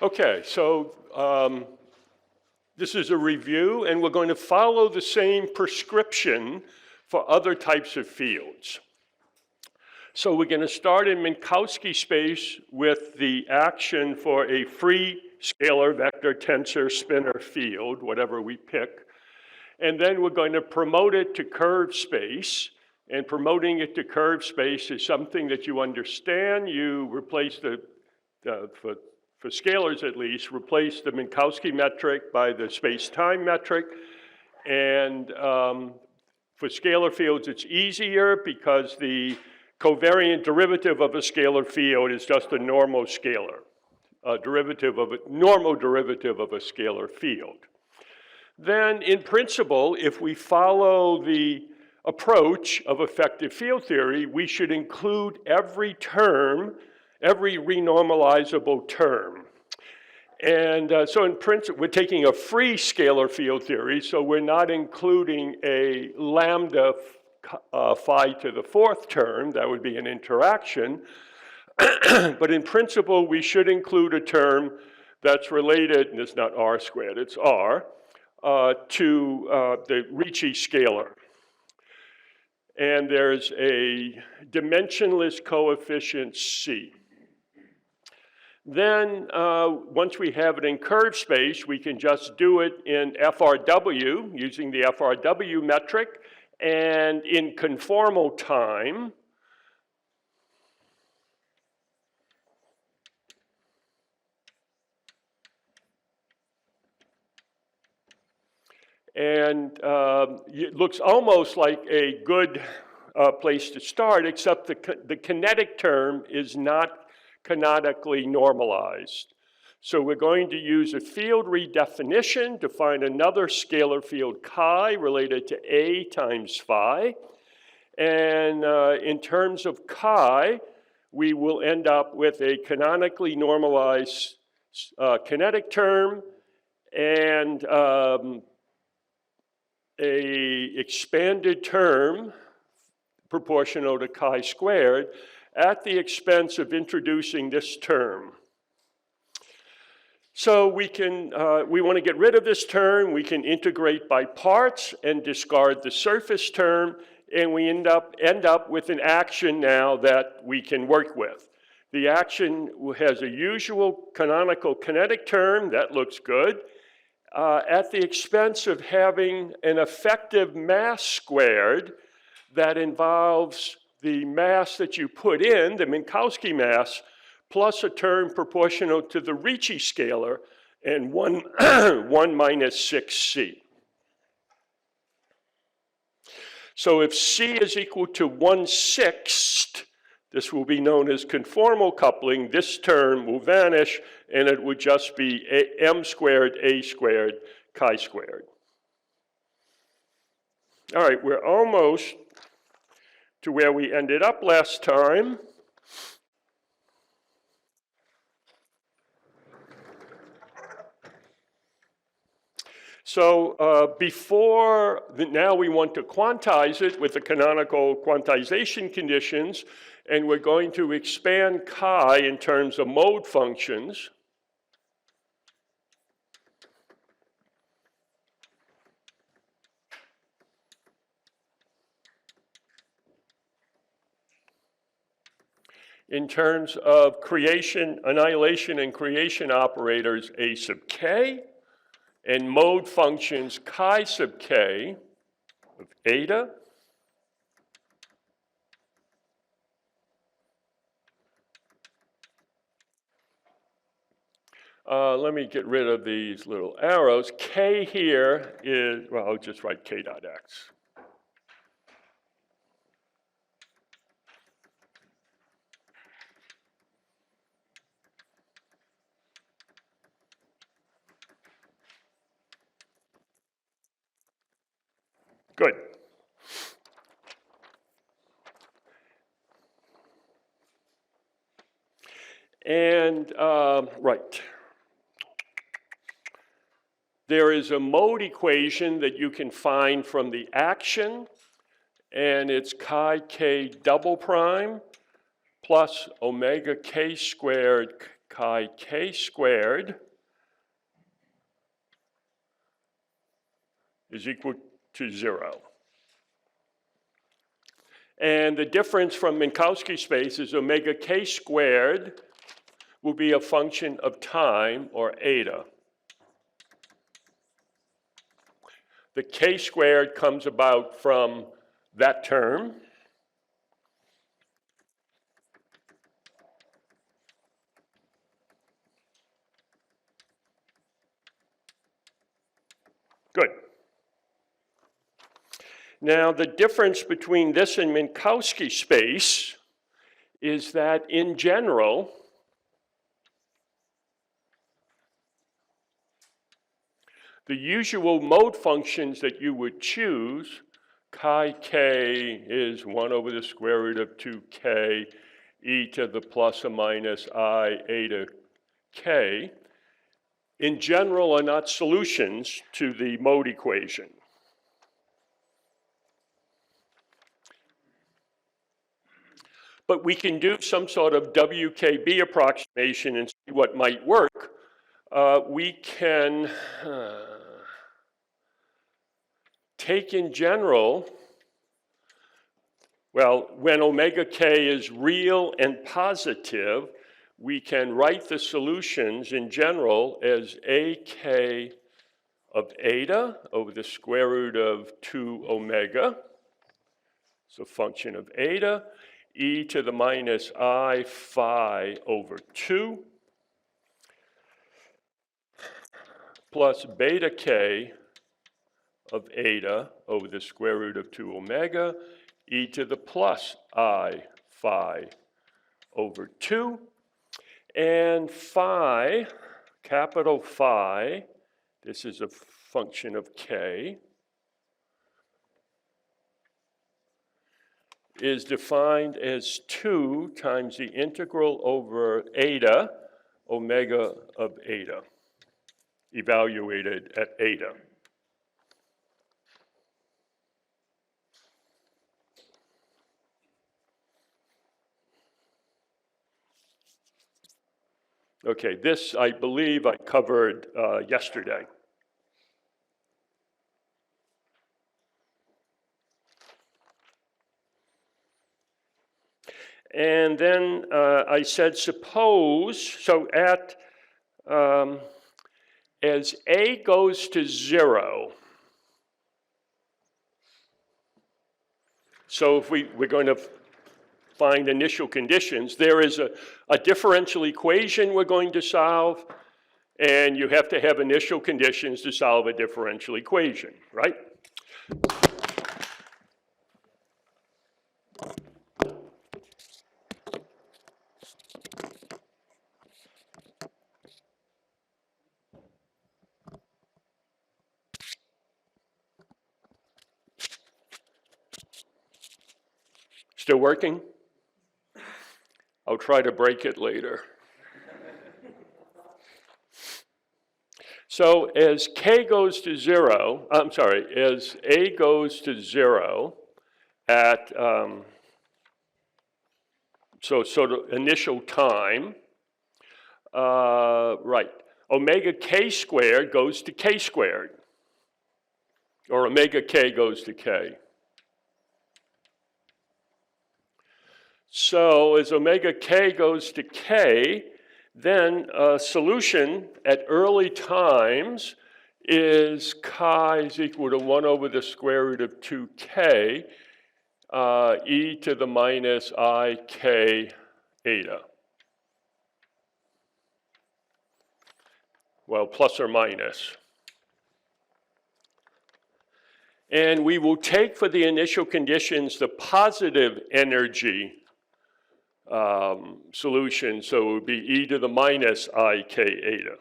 Okay, so this is a review, and we're going to follow the same prescription for other types of fields. So we're going to start in Minkowski space with the action for a free scalar vector tensor spinor field, whatever we pick. And then we're going to promote it to curved space. And promoting it to curved space is something that you understand. You replace for scalars at least, replace the Minkowski metric by the space-time metric. And for scalar fields, it's easier because the covariant derivative of a scalar field is just a normal scalar, normal derivative of a scalar field. Then, in principle, if we follow the approach of effective field theory, we should include every term, every renormalizable term. And so in principle, we're taking a free scalar field theory, so we're not including a lambda phi to the fourth term. That would be an interaction. But in principle, we should include a term that's related, and it's not r squared, it's r, to the Ricci scalar. And there's a dimensionless coefficient c. Then, once we have it in curved space, we can just do it in FRW, using the FRW metric, and in conformal time. And it looks almost like a good place to start, except the kinetic term is not canonically normalized. So we're going to use a field redefinition to find another scalar field chi related to A times phi. And in terms of chi, we will end up with a canonically normalized kinetic term and a expanded term proportional to chi squared at the expense of introducing this term. So we want to get rid of this term. We can integrate by parts and discard the surface term, and we end up with an action now that we can work with. The action has a usual canonical kinetic term. That looks good. At the expense of having an effective mass squared that involves the mass that you put in, the Minkowski mass, plus a term proportional to the Ricci scalar, and 1 minus 6c. So if c is equal to 1/6, this will be known as conformal coupling. This term will vanish, and it would just be m squared, a squared, chi squared. All right, we're almost to where we ended up last time. So now we want to quantize it with the canonical quantization conditions, and we're going to expand chi in terms of mode functions. In terms of creation, annihilation, and creation operators, A sub k, and mode functions chi sub k of eta. Let me get rid of these little arrows. K here is, well, I'll just write k dot x. Good. And, right. There is a mode equation that you can find from the action, and it's chi k double prime plus omega k squared chi k squared is equal to 0. And the difference from Minkowski space is omega k squared will be a function of time, or eta. The k squared comes about from that term. Good. Now, the difference between this and Minkowski space is that in general, the usual mode functions that you would choose, chi k is 1 over the square root of 2k e to the plus or minus I eta k, in general are not solutions to the mode equation. But we can do some sort of WKB approximation and see what might work. We can take in general, well, when omega k is real and positive, we can write the solutions in general as ak of eta over the square root of 2 omega. It's a function of eta, e to the minus I phi over 2, plus beta k of eta over the square root of 2 omega, e to the plus I phi over 2. And phi, capital phi, this is a function of k, is defined as 2 times the integral over eta, omega of eta, evaluated at eta. Okay, this I believe I covered yesterday. And then I said, suppose, so at, as A goes to 0, so if we're going to find initial conditions, there is a differential equation we're going to solve, and you have to have initial conditions to solve a differential equation, right? Still working? I'll try to break it later. So as k goes to 0, I'm sorry, as A goes to 0 at, so sort of initial time, right, omega k squared goes to k squared, or omega k goes to k. So as omega k goes to k, then a solution at early times is chi is equal to 1 over the square root of 2k e to the minus I k eta. Well, plus or minus. And we will take for the initial conditions the positive energy solution, so it would be e to the minus I k eta.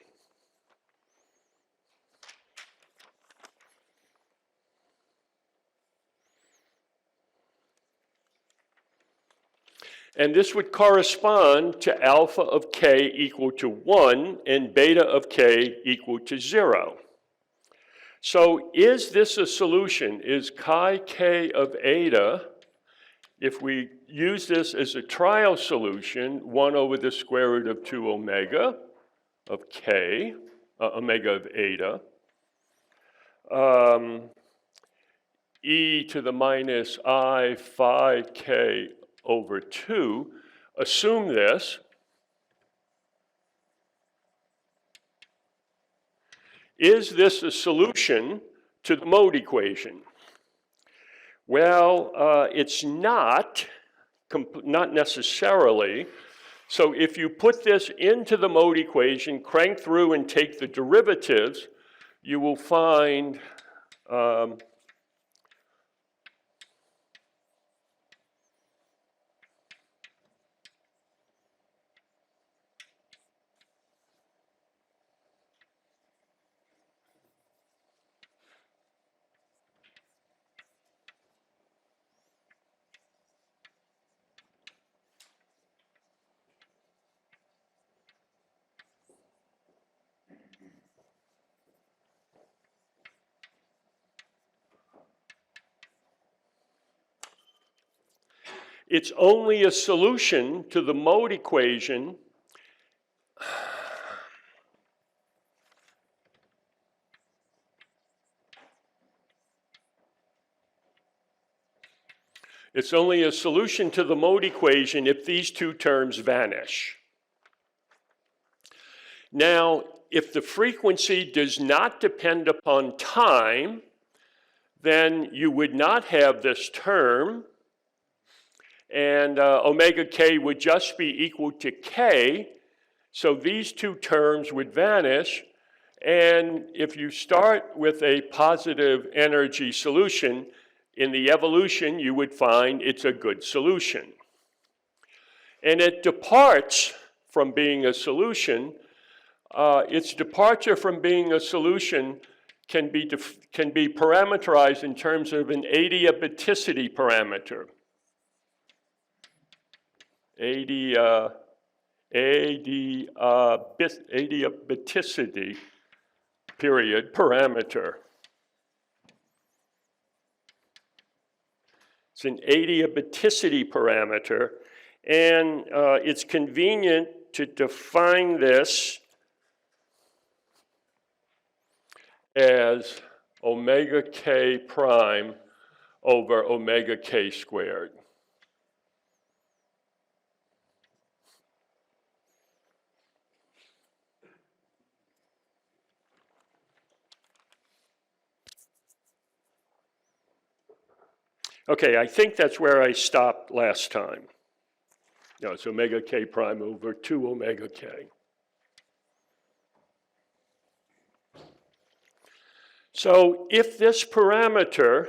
And this would correspond to alpha of k equal to 1 and beta of k equal to 0. So is this a solution? Is chi k of eta, if we use this as a trial solution, 1 over the square root of 2 omega of k, omega of eta, e to the minus I phi k over 2. Assume this. Is this a solution to the mode equation? Well, it's not necessarily. So if you put this into the mode equation, crank through and take the derivatives, you will find it's only a solution to the mode equation It's only a solution to the mode equation if these two terms vanish. Now, if the frequency does not depend upon time, then you would not have this term, and omega k would just be equal to k, so these two terms would vanish, and if you start with a positive energy solution, in the evolution you would find it's a good solution. And it departs from being a solution. Its departure from being a solution can be parameterized in terms of an adiabaticity parameter. Adiabaticity period parameter. It's an adiabaticity parameter, and it's convenient to define this as omega k prime over omega k squared. Okay, I think that's where I stopped last time. No, it's omega k prime over 2 omega k. So if this parameter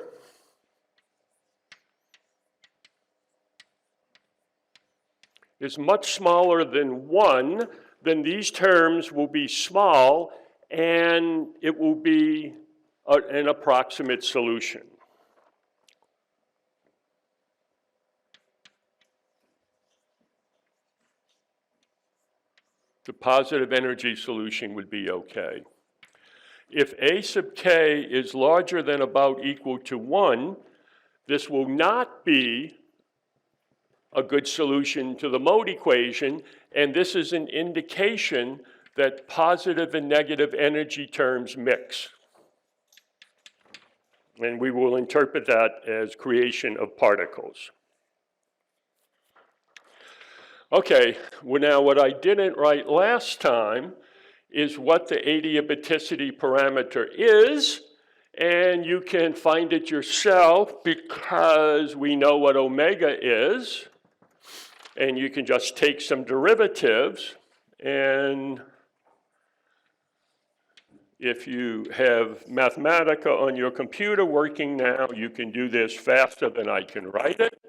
is much smaller than 1, then these terms will be small and it will be an approximate solution. The positive energy solution would be okay. If A sub k is larger than about equal to 1, this will not be a good solution to the mode equation, and this is an indication that positive and negative energy terms mix. And we will interpret that as creation of particles. Okay, well now what I didn't write last time is what the adiabaticity parameter is, and you can find it yourself because we know what omega is, and you can just take some derivatives, and if you have Mathematica on your computer working now, you can do this faster than I can write it.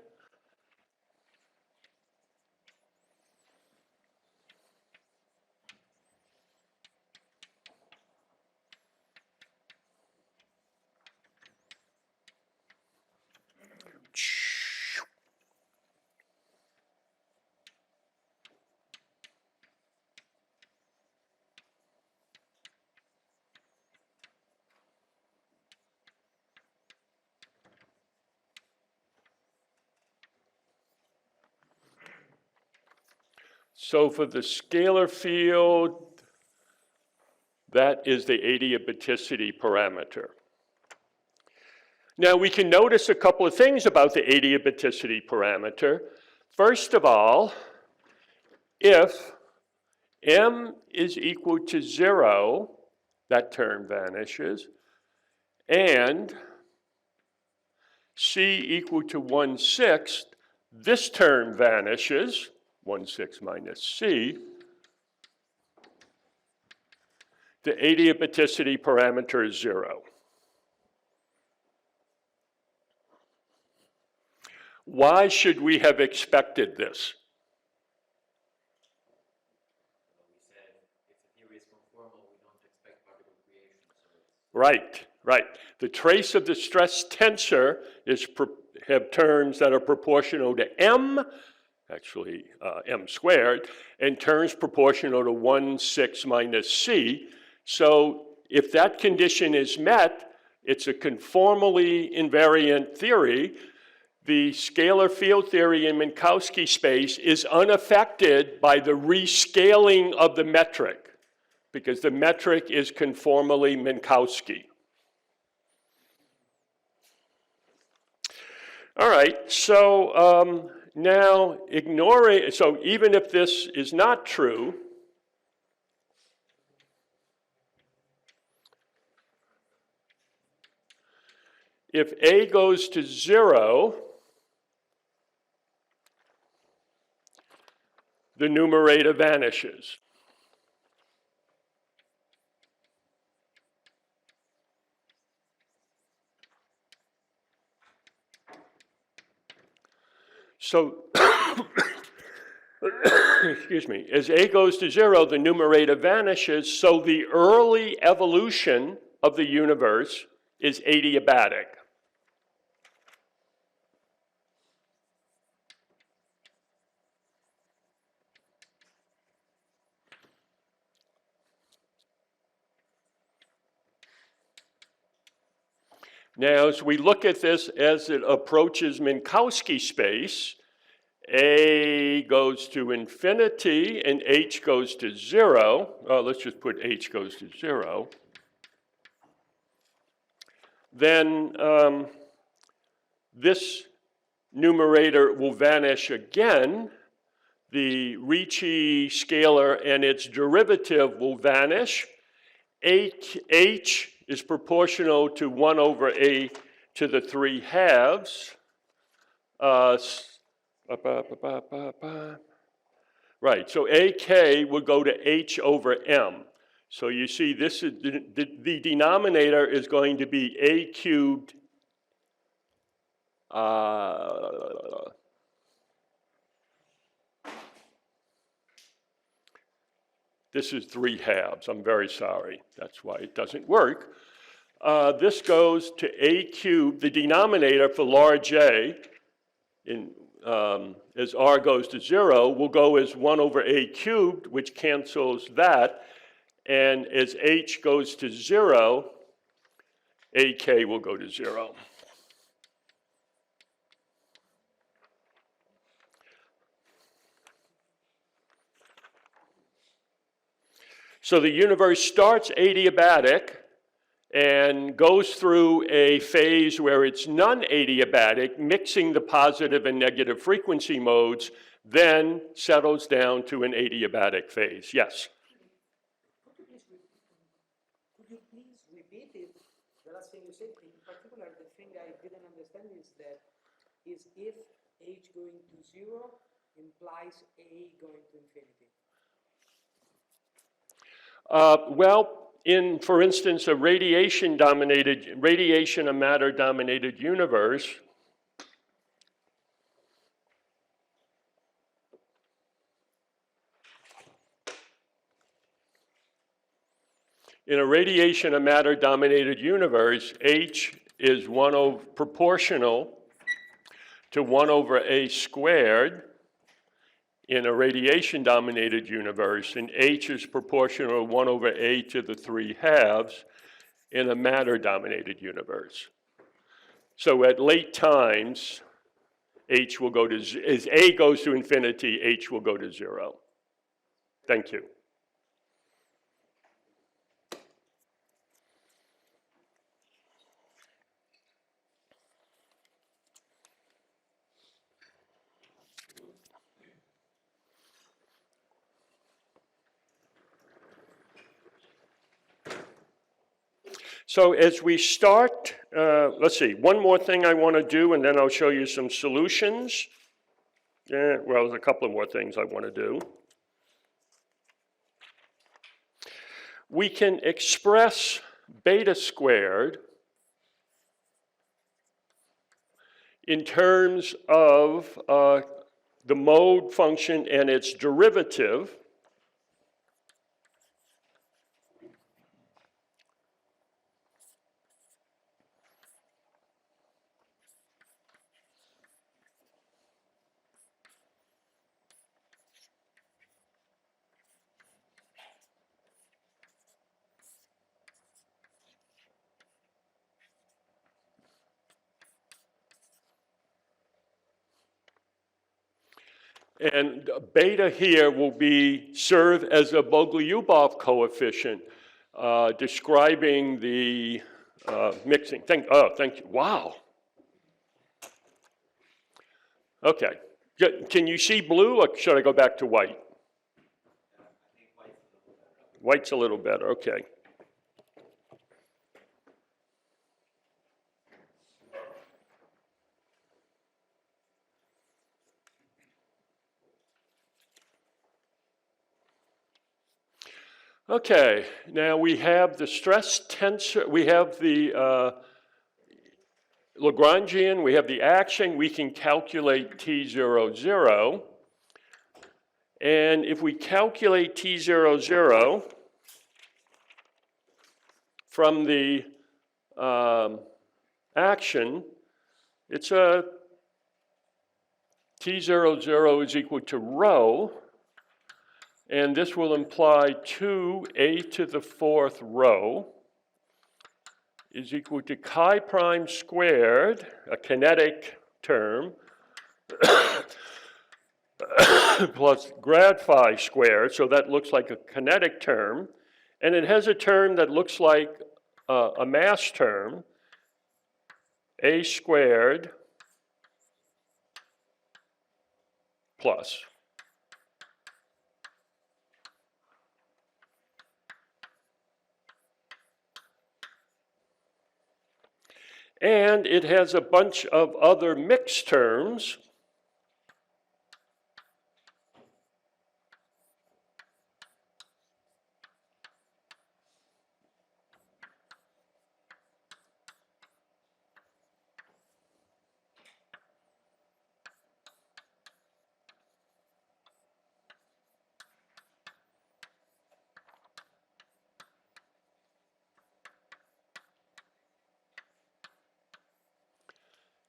So for the scalar field, that is the adiabaticity parameter. Now we can notice a couple of things about the adiabaticity parameter. First of all, if m is equal to 0, that term vanishes, and c equal to 1/6, this term vanishes, 1/6 minus c. The adiabaticity parameter is 0. Why should we have expected this? Right, right. The trace of the stress tensor have terms that are proportional to m, actually m squared, and terms proportional to 1/6 minus c. So if that condition is met, it's a conformally invariant theory. The scalar field theory in Minkowski space is unaffected by the rescaling of the metric, because the metric is conformally Minkowski. All right, so now ignoring, so even if this is not true, if A goes to 0, the numerator vanishes. So, excuse me, as A goes to 0, the numerator vanishes, so the early evolution of the universe is adiabatic. Now, as we look at this as it approaches Minkowski space, A goes to infinity and H goes to 0. Let's just put H goes to 0. Then this numerator will vanish again. The Ricci scalar and its derivative will vanish. H is proportional to 1 over a to the 3 halves. Right, so AK would go to H over M. So you see this is the denominator is going to be A cubed this is 3 halves. I'm very sorry. That's why it doesn't work. This goes to A cubed, the denominator for large A, as R goes to 0, will go as 1 over A cubed, which cancels that. And as H goes to 0, AK will go to 0. So the universe starts adiabatic and goes through a phase where it's non-adiabatic, mixing the positive and negative frequency modes, then settles down to an adiabatic phase. Yes? Could you please repeat it? The last thing you said, in particular, the thing I didn't understand is that if H going to 0 implies A going to infinity. Well, in, for instance, a radiation and matter-dominated universe, in a radiation and matter-dominated universe, H is proportional to 1 over A squared in a radiation-dominated universe, and H is proportional to 1 over A to the 3 halves in a matter-dominated universe. So at late times, H will go to, as A goes to infinity, H will go to 0. Thank you. So as we start, let's see, one more thing I want to do, and then I'll show you some solutions. Yeah, well, there's a couple of more things I want to do. We can express beta squared in terms of the mode function and its derivative. And beta here will serve as a Bogoliubov coefficient describing the mixing. Thank you. Wow. Okay. Can you see blue, or should I go back to white? White's a little better, okay. Okay, now we have the stress tensor, we have the Lagrangian, we have the action, we can calculate T00. And if we calculate T00 from the action, it's T00 is equal to rho, and this will imply 2a to the 4th rho is equal to chi prime squared, a kinetic term, plus grad phi squared, so that looks like a kinetic term, and it has a term that looks like a mass term, a squared plus. And it has a bunch of other mixed terms.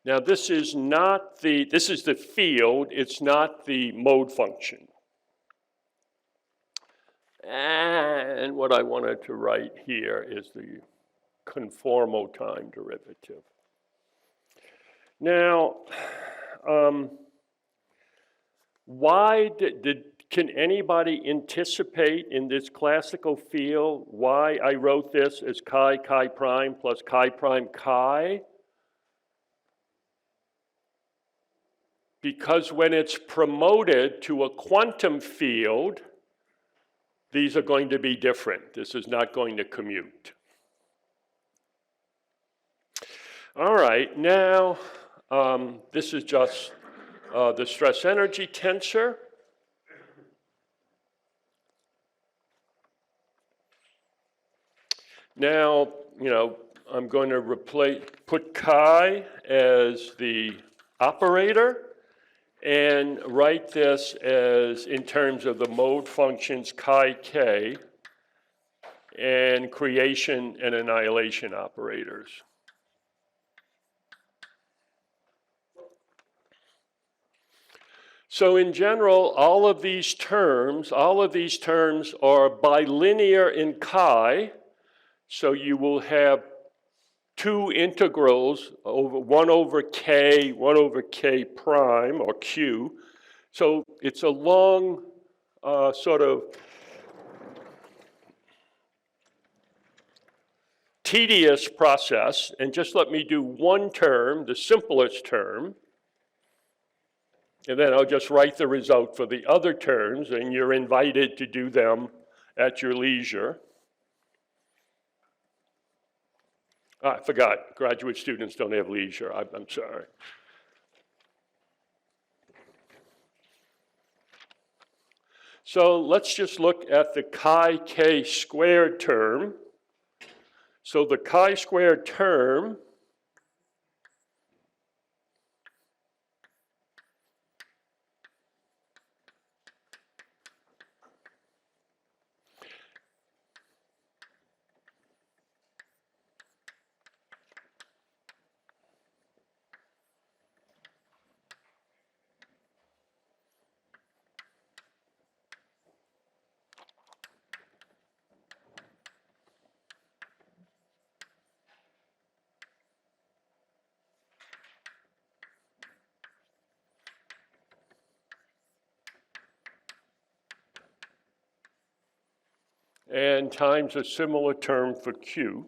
Now this is the field, it's not the mode function. And what I wanted to write here is the conformal time derivative. Now, can anybody anticipate in this classical field why I wrote this as chi prime plus chi prime chi? Because when it's promoted to a quantum field, these are going to be different. This is not going to commute. All right, now this is just the stress energy tensor. Now, I'm going to put chi as the operator and write this as in terms of the mode functions chi k and creation and annihilation operators. So in general, all of these terms are bilinear in chi, so you will have two integrals, one over k prime, or q. So it's a long sort of tedious process, and just let me do one term, the simplest term, and then I'll just write the result for the other terms, and you're invited to do them at your leisure. I forgot, graduate students don't have leisure, I'm sorry. So let's just look at the chi-k squared term. So the chi-squared term and times a similar term for q.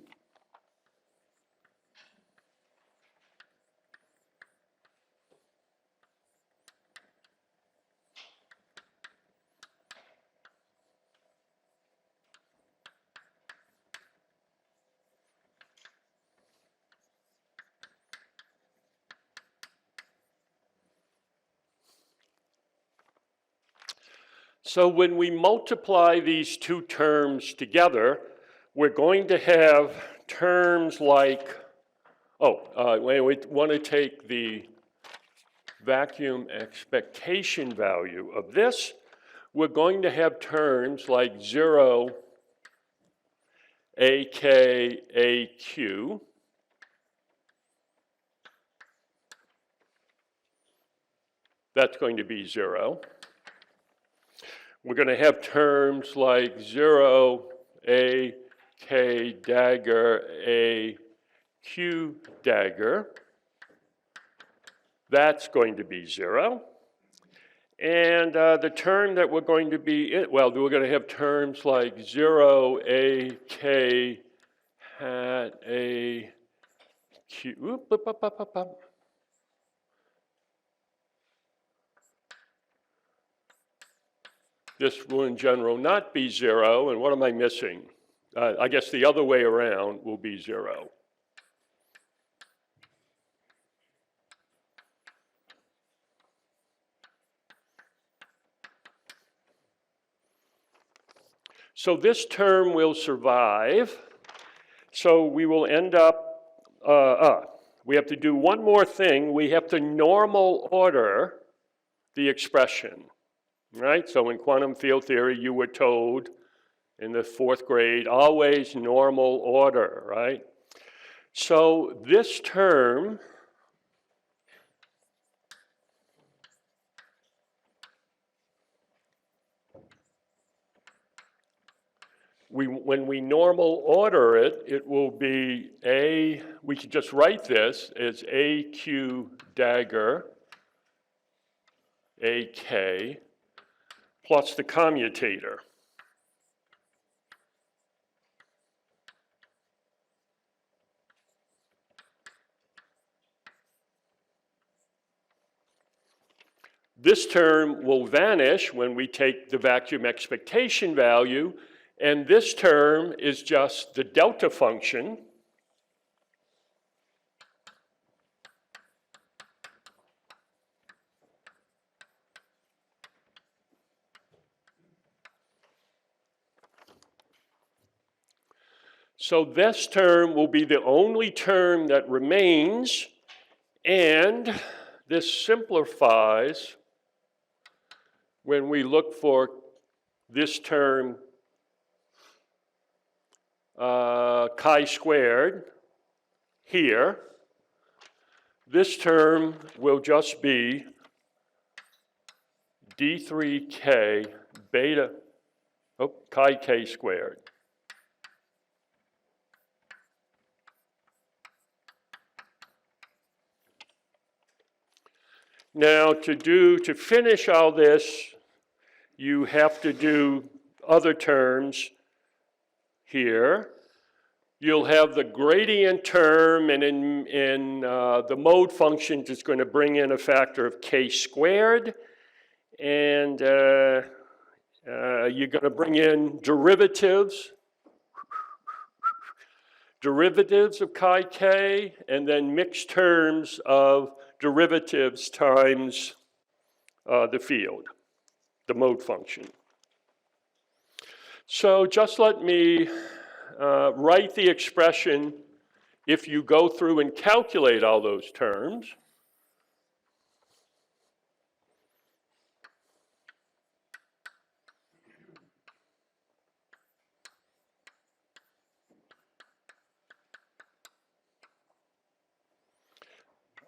So when we multiply these two terms together, we're going to have terms like, we want to take the vacuum expectation value of this. We're going to have terms like 0, AK, AQ. That's going to be 0. We're going to have terms like 0, A, K, dagger, A, Q, dagger. That's going to be 0. And the term that we're going to be, we're going to have terms like 0, A, K, hat, A, Q, This will in general not be 0, and what am I missing? I guess the other way around will be 0. So this term will survive. So we will end up, we have to do one more thing. We have to normal order the expression. Right? So in quantum field theory, you were told in the 4th grade, always normal order, right? So this term when we normal order it, it will be A, we could just write this as AQ dagger, AK, plus the commutator. This term will vanish when we take the vacuum expectation value, and this term is just the delta function. So this term will be the only term that remains, and this simplifies when we look for this term chi-squared here. This term will just be d3k beta, chi-k squared. Now to finish all this, you have to do other terms here. you'll have the gradient term, and in the mode function, it's going to bring in a factor of k squared, and you're going to bring in derivatives of chi k, and then mixed terms of derivatives times the field, the mode function. So just let me write the expression if you go through and calculate all those terms.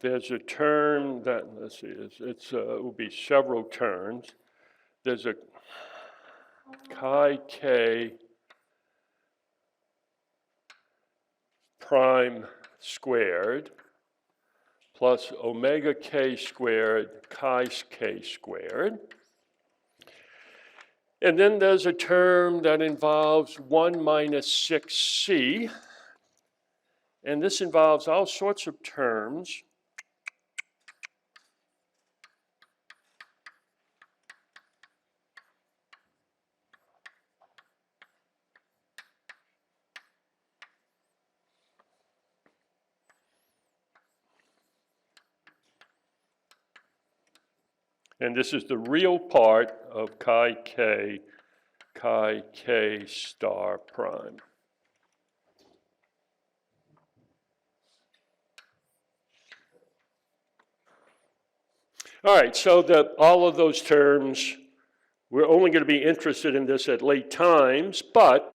There's a term that, let's see, it will be several terms. There's a chi k prime squared plus omega k squared chi k squared. And then there's a term that involves 1 minus 6c. And this involves all sorts of terms. And this is the real part of chi k star prime. All right, so all of those terms, we're only going to be interested in this at late times, but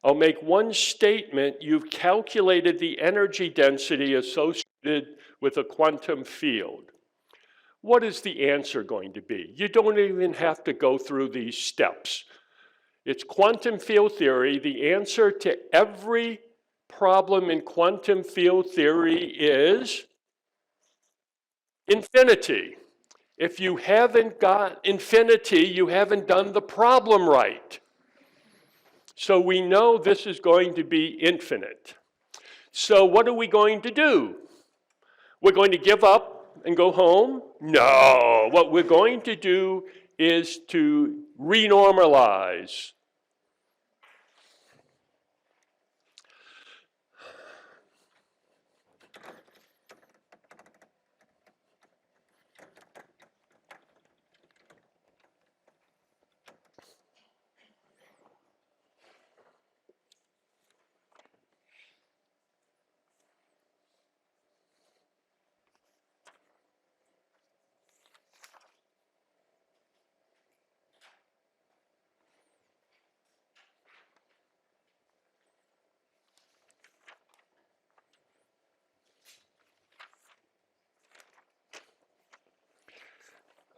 I'll make one statement. You've calculated the energy density associated with a quantum field. What is the answer going to be? You don't even have to go through these steps. It's quantum field theory. The answer to every problem in quantum field theory is infinity. If you haven't got infinity, you haven't done the problem right. So we know this is going to be infinite. So what are we going to do? We're going to give up and go home? No, what we're going to do is to renormalize.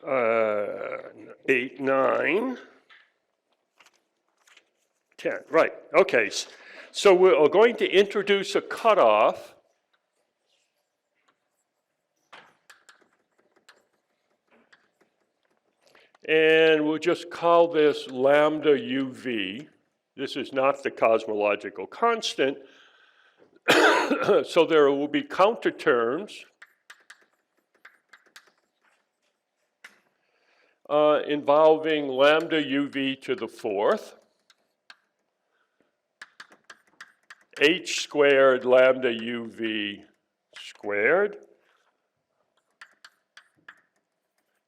Uh, 8, 9, 10, right, okay. So we're going to introduce a cutoff. And we'll just call this lambda UV. This is not the cosmological constant. So there will be counter terms involving lambda UV to the 4th, h squared lambda UV squared,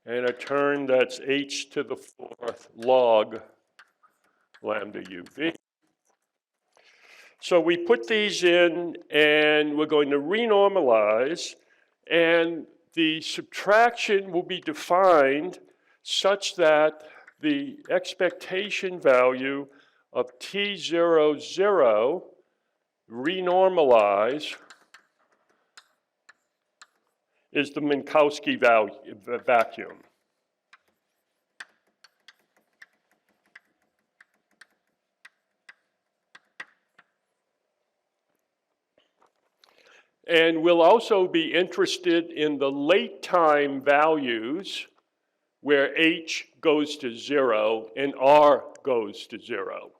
and a term that's h to the 4th log lambda UV. So we put these in, and we're going to renormalize, and the subtraction will be defined such that the expectation value of T00 renormalize is the Minkowski vacuum. And we'll also be interested in the late time values where h goes to 0 and r goes to 0.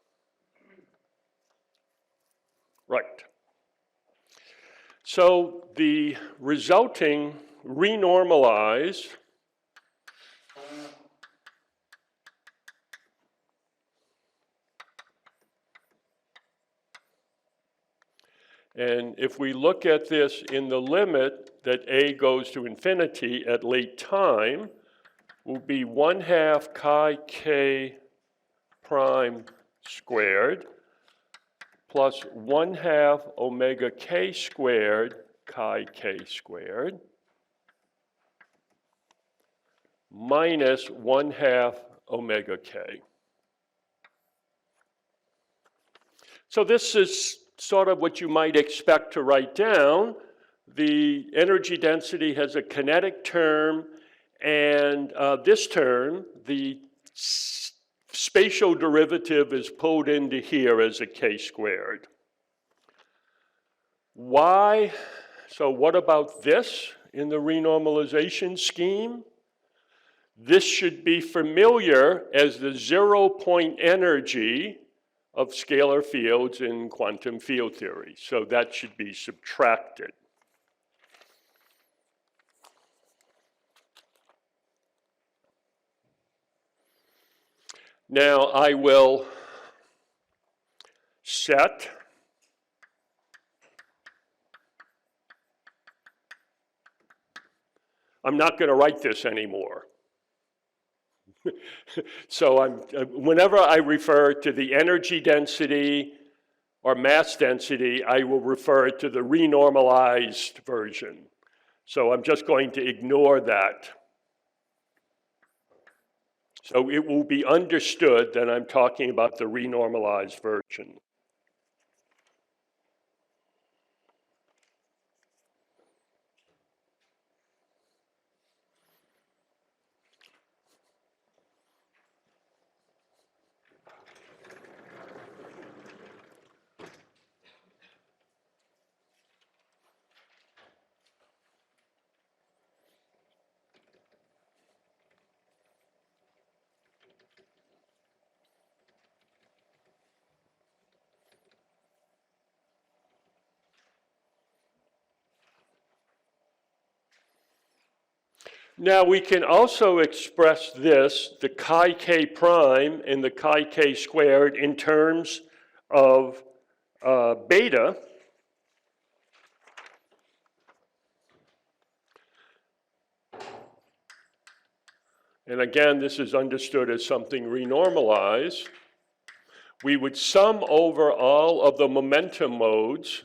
Right. So the resulting renormalized and if we look at this in the limit that a goes to infinity at late time, will be 1/2 chi k prime squared plus 1/2 omega k squared chi k squared minus 1/2 omega k. So this is sort of what you might expect to write down. The energy density has a kinetic term, and this term, the spatial derivative is pulled into here as a k squared. Why? So what about this in the renormalization scheme? This should be familiar as the 0-point energy of scalar fields in quantum field theory. So that should be subtracted. Now I will set I'm not going to write this anymore. So whenever I refer to the energy density or mass density, I will refer to the renormalized version. So I'm just going to ignore that. So it will be understood that I'm talking about the renormalized version. Now we can also express this, the chi k prime and the chi k squared, in terms of beta. And again, this is understood as something renormalized. We would sum over all of the momentum modes .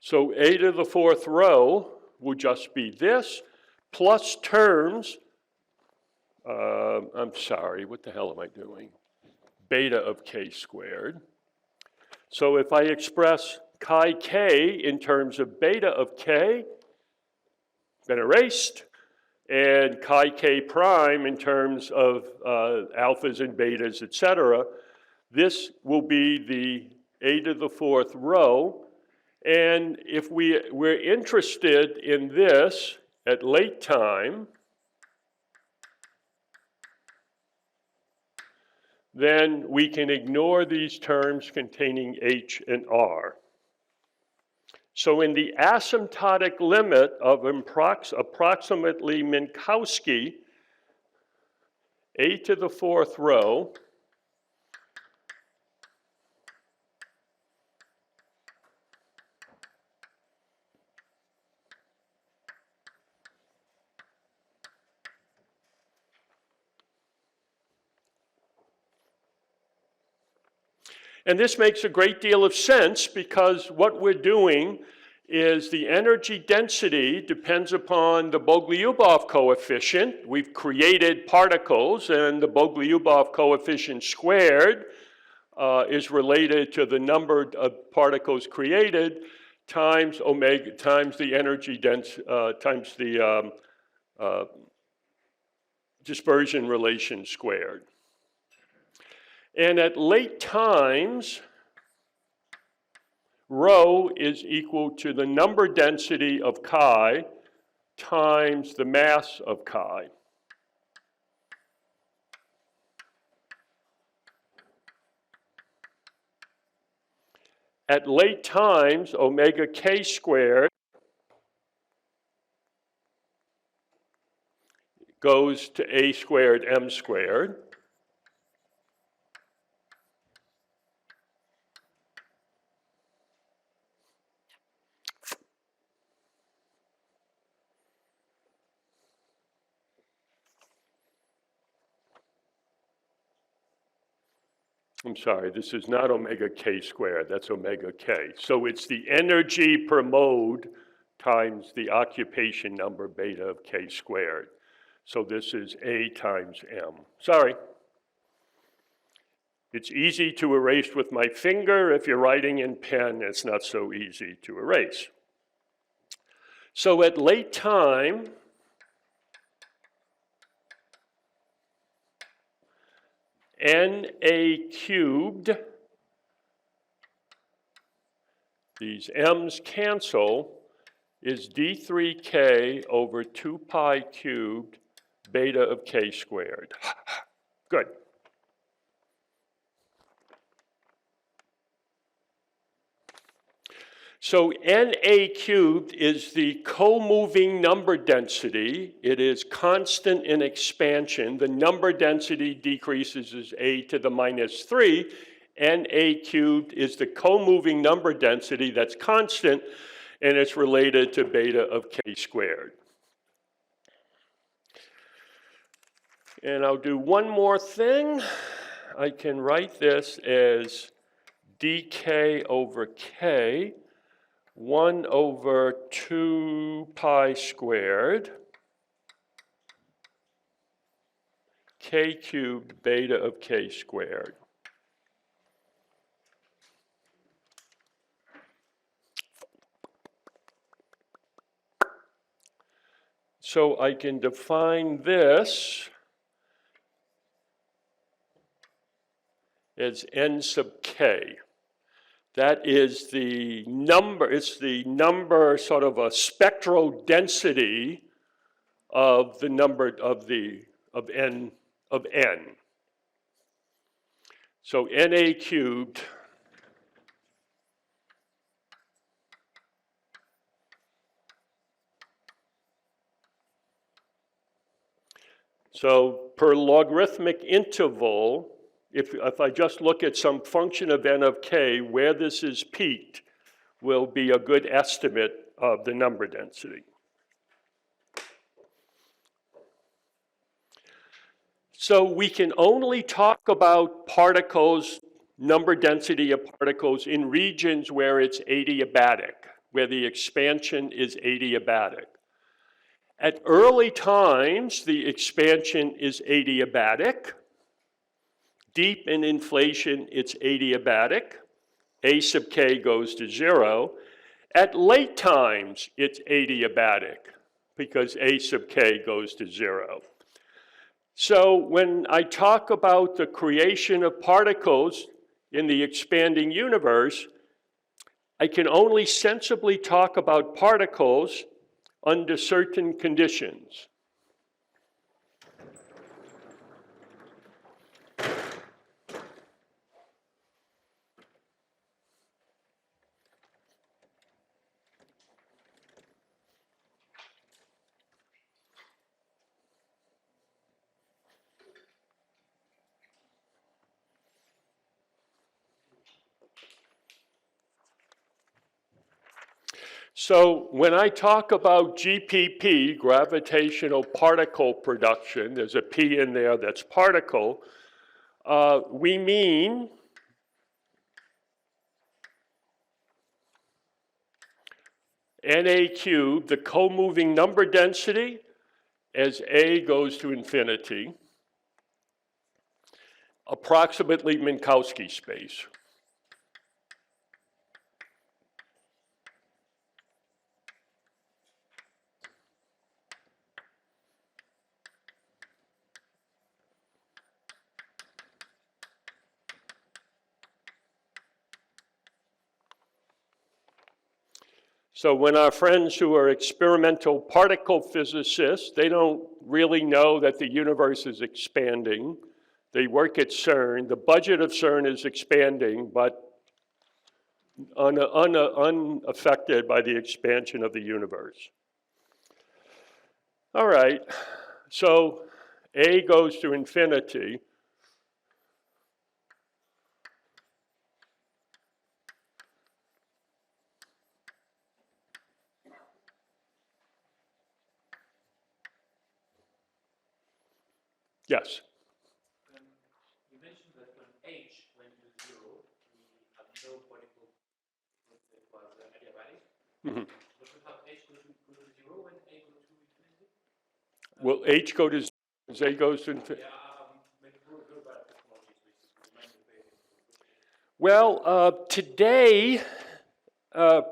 So a to the 4th row will just be this, plus terms, I'm sorry, what the hell am I doing? Beta of k squared. So if I express chi k in terms of beta of k, been erased, and chi k prime in terms of alphas and betas, etc., this will be the a to the 4th row. And if we're interested in this at late time, then we can ignore these terms containing h and r. So in the asymptotic limit of approximately Minkowski, a to the 4th row and this makes a great deal of sense because what we're doing is the energy density depends upon the Bogoliubov coefficient. We've created particles, and the Bogoliubov coefficient squared is related to the number of particles created times omega times the energy times the dispersion relation squared. And at late times, rho is equal to the number density of chi times the mass of chi. At late times, omega k squared goes to a squared m squared. I'm sorry, this is not omega k squared, that's omega k. So it's the energy per mode times the occupation number beta of k squared. So this is A times M. Sorry. It's easy to erase with my finger. If you're writing in pen, it's not so easy to erase. So at late time, Na cubed, these m's cancel, is d3k over 2 pi cubed beta of k squared. Good. So Na cubed is the co-moving number density. It is constant in expansion. The number density decreases as a to the minus 3. Na cubed is the co-moving number density that's constant, and it's related to beta of k squared. And I'll do one more thing. I can write this as dk over k, 1 over 2 pi squared, k cubed beta of k squared. So I can define this as n sub k. That is the number, it's the number, sort of a spectral density of the number of n. So Na cubed so per logarithmic interval, if I just look at some function of n of k, where this is peaked will be a good estimate of the number density. So we can only talk about particles, number density of particles in regions where it's adiabatic, where the expansion is adiabatic. At early times, the expansion is adiabatic. Deep in inflation, it's adiabatic. A sub k goes to 0. At late times, it's adiabatic because A sub k goes to 0. So when I talk about the creation of particles in the expanding universe, I can only sensibly talk about particles under certain conditions. So when I talk about GPP, gravitational particle production, there's a P in there that's particle, we mean Na cubed, the co-moving number density, as A goes to infinity, approximately Minkowski space. So when our friends who are experimental particle physicists, they don't really know that the universe is expanding. They work at CERN. The budget of CERN is expanding, but unaffected by the expansion of the universe. All right, so A goes to infinity. Yes. You mentioned that when H went to 0, we had no particle that was adiabatic. Mm-hmm. But we have H go to 0 when A goes to infinity? Will H go to 0 as A goes to infinity? Yeah, we're bad at technology, so Well, today,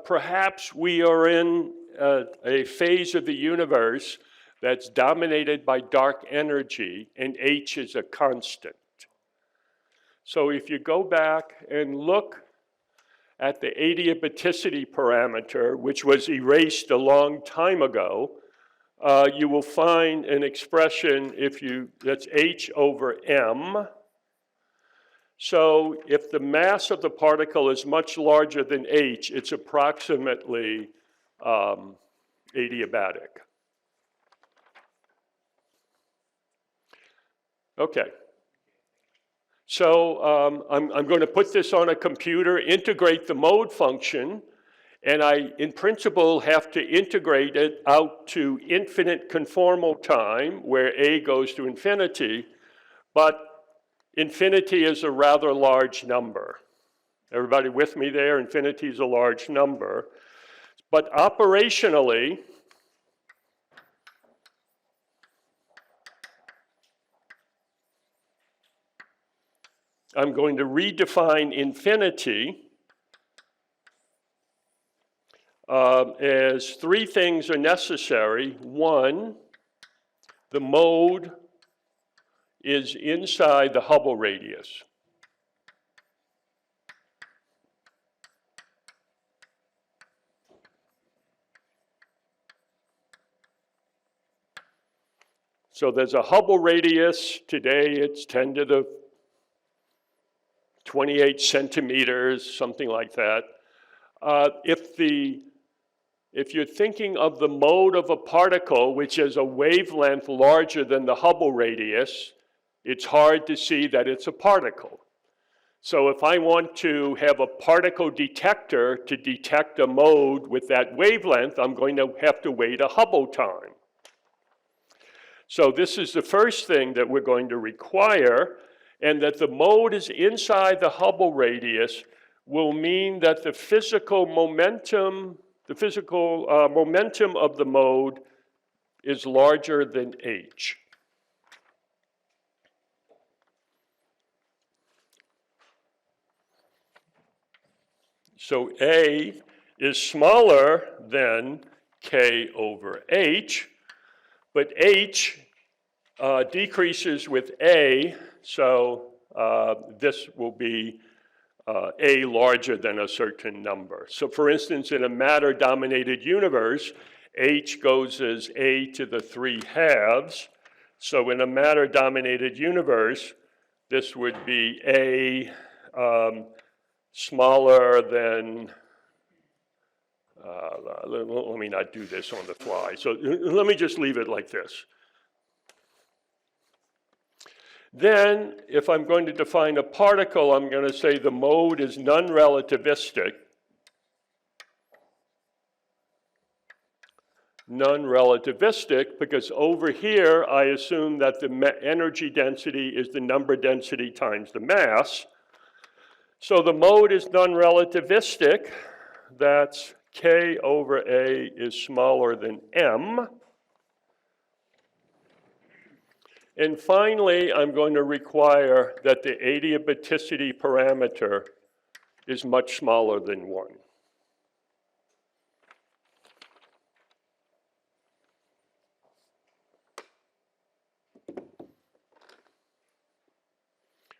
perhaps we are in a phase of the universe that's dominated by dark energy, and H is a constant. So if you go back and look at the adiabaticity parameter, which was erased a long time ago, you will find an expression that's H over M. So if the mass of the particle is much larger than H, it's approximately adiabatic. Okay. So I'm going to put this on a computer, integrate the mode function, and I, in principle, have to integrate it out to infinite conformal time, where A goes to infinity, but infinity is a rather large number. Everybody with me there? Infinity is a large number. But operationally, I'm going to redefine infinity as three things are necessary. One, the mode is inside the Hubble radius. So there's a Hubble radius. Today it's 10 to the 28 centimeters, something like that. If you're thinking of the mode of a particle, which is a wavelength larger than the Hubble radius, it's hard to see that it's a particle. So if I want to have a particle detector to detect a mode with that wavelength, I'm going to have to wait a Hubble time. So this is the first thing that we're going to require, and that the mode is inside the Hubble radius will mean that the physical momentum of the mode is larger than h. So A is smaller than K over H, but H decreases with A, so this will be A larger than a certain number. So for instance, in a matter-dominated universe, H goes as A to the 3/2. So in a matter-dominated universe, this would be A smaller than, let me not do this on the fly. So let me just leave it like this. Then, if I'm going to define a particle, I'm going to say the mode is non-relativistic. Non-relativistic, because over here, I assume that the energy density is the number density times the mass. So the mode is non-relativistic. That's K over A is smaller than M. And finally, I'm going to require that the adiabaticity parameter is much smaller than 1.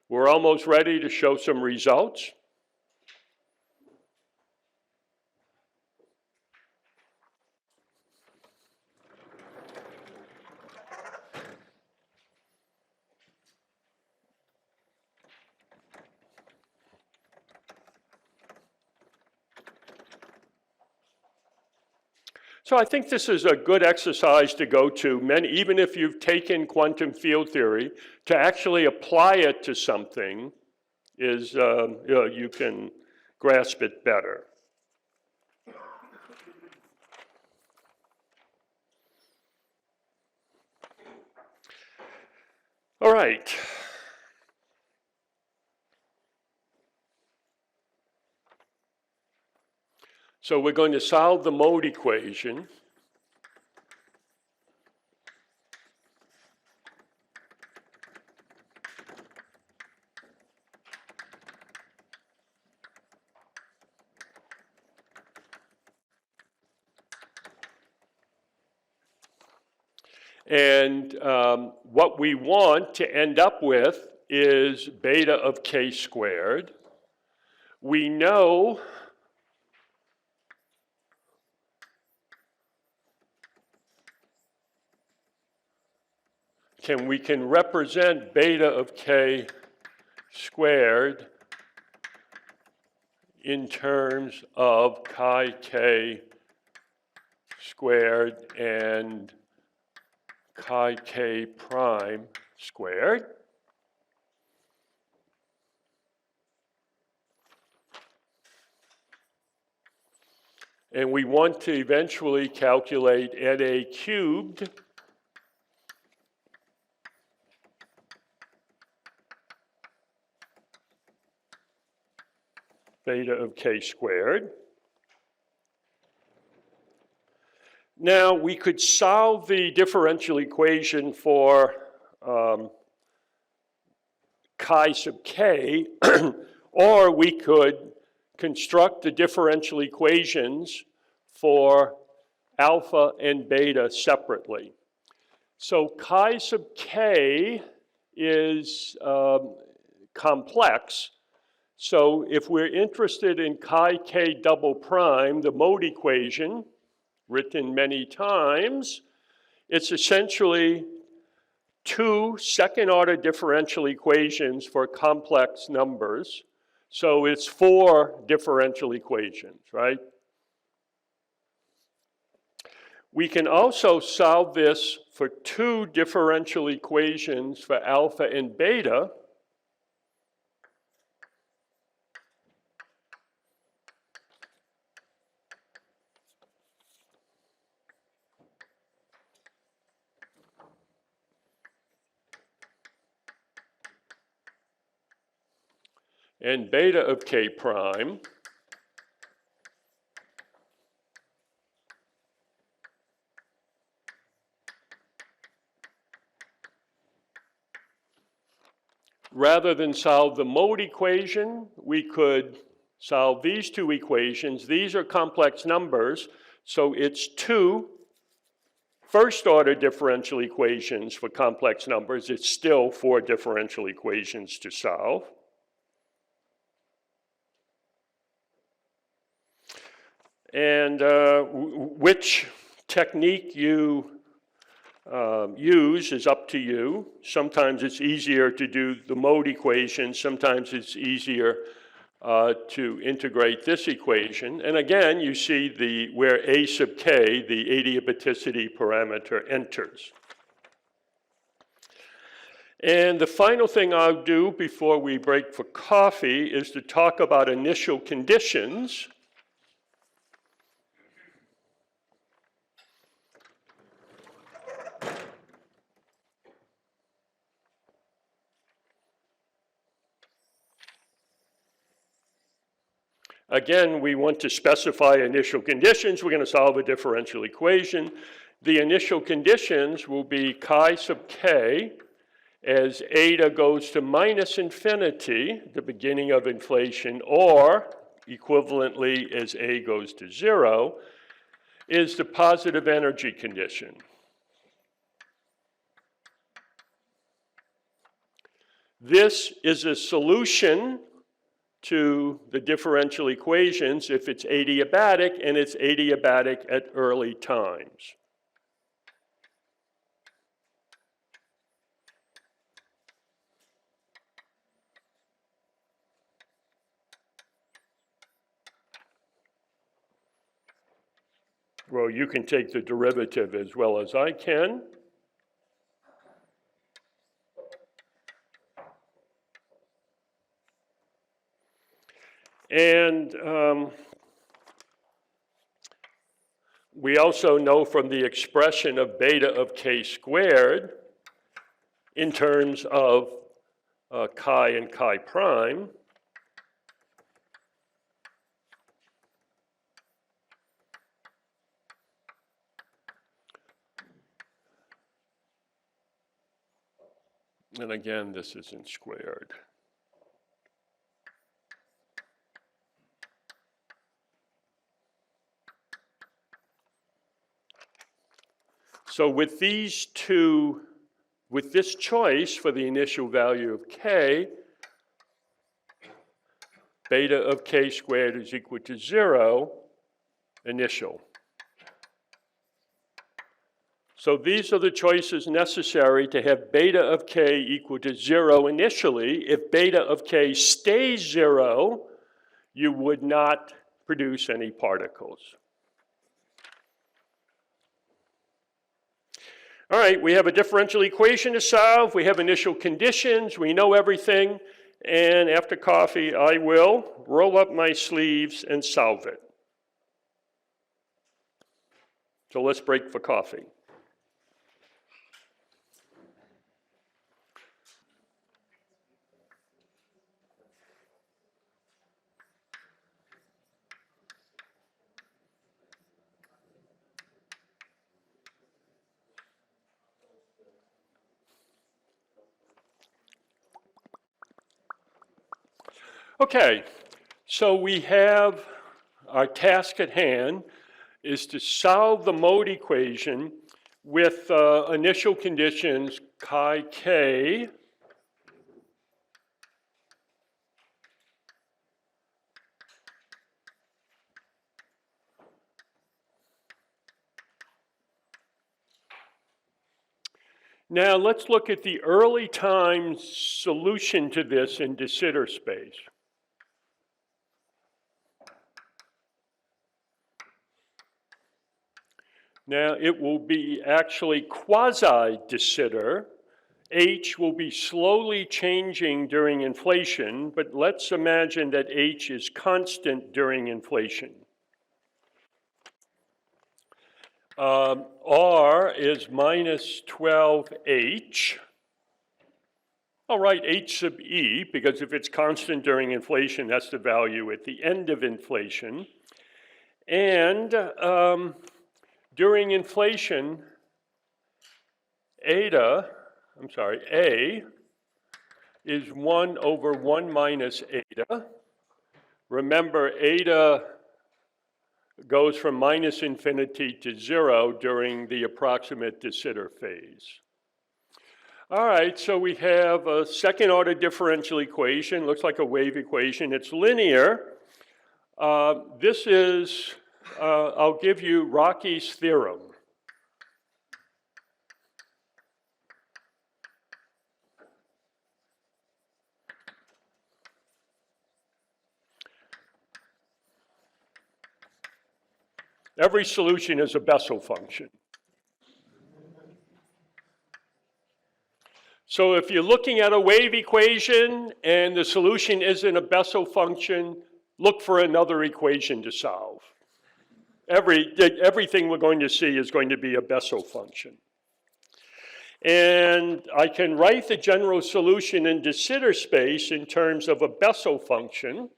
We're almost ready to show some results. So I think this is a good exercise to go to, even if you've taken quantum field theory, to actually apply it to something is, you can grasp it better. All right. So we're going to solve the mode equation. And what we want to end up with is beta of k squared. We know we can represent beta of k squared in terms of chi k squared and chi k prime squared. And we want to eventually calculate NA cubed beta of k squared. Now, we could solve the differential equation for chi sub k, or we could construct the differential equations for alpha and beta separately. So chi sub k is complex. So if we're interested in chi k double prime, the mode equation, written many times, it's essentially two second-order differential equations for complex numbers. So it's four differential equations, right? We can also solve this for two differential equations for alpha and beta. And beta of k prime. Rather than solve the mode equation, we could solve these two equations. These are complex numbers, so it's two first-order differential equations for complex numbers. It's still four differential equations to solve. And which technique you use is up to you. Sometimes it's easier to do the mode equation. Sometimes it's easier to integrate this equation. And again, you see where a sub k, the adiabaticity parameter, enters. And the final thing I'll do before we break for coffee is to talk about initial conditions. Again, we want to specify initial conditions. We're going to solve a differential equation. The initial conditions will be chi sub k as eta goes to minus infinity, the beginning of inflation, or equivalently as a goes to 0, is the positive energy condition. This is a solution to the differential equations if it's adiabatic, and it's adiabatic at early times. Well, you can take the derivative as well as I can. And we also know from the expression of beta of k squared in terms of chi and chi prime, and again, this isn't squared. So with these two, with this choice for the initial value of k, beta of k squared is equal to 0 initial. So these are the choices necessary to have beta of k equal to 0 initially. If beta of k stays 0, you would not produce any particles. All right, we have a differential equation to solve. We have initial conditions. We know everything. And after coffee, I will roll up my sleeves and solve it. So let's break for coffee. Okay, so we have our task at hand is to solve the mode equation with initial conditions chi k Now let's look at the early time solution to this in de Sitter space. Now it will be actually quasi-de Sitter. H will be slowly changing during inflation, but let's imagine that H is constant during inflation. R is minus 12H. I'll write H sub E, because if it's constant during inflation, that's the value at the end of inflation. And during inflation, A is 1 over 1 minus eta. Remember, eta goes from minus infinity to 0 during the approximate de Sitter phase. All right, so we have a second order differential equation. Looks like a wave equation. It's linear. This is, I'll give you Rocky's theorem. Every solution is a Bessel function. So if you're looking at a wave equation and the solution isn't a Bessel function, look for another equation to solve. Everything we're going to see is going to be a Bessel function. And I can write the general solution in de Sitter space in terms of a Bessel function.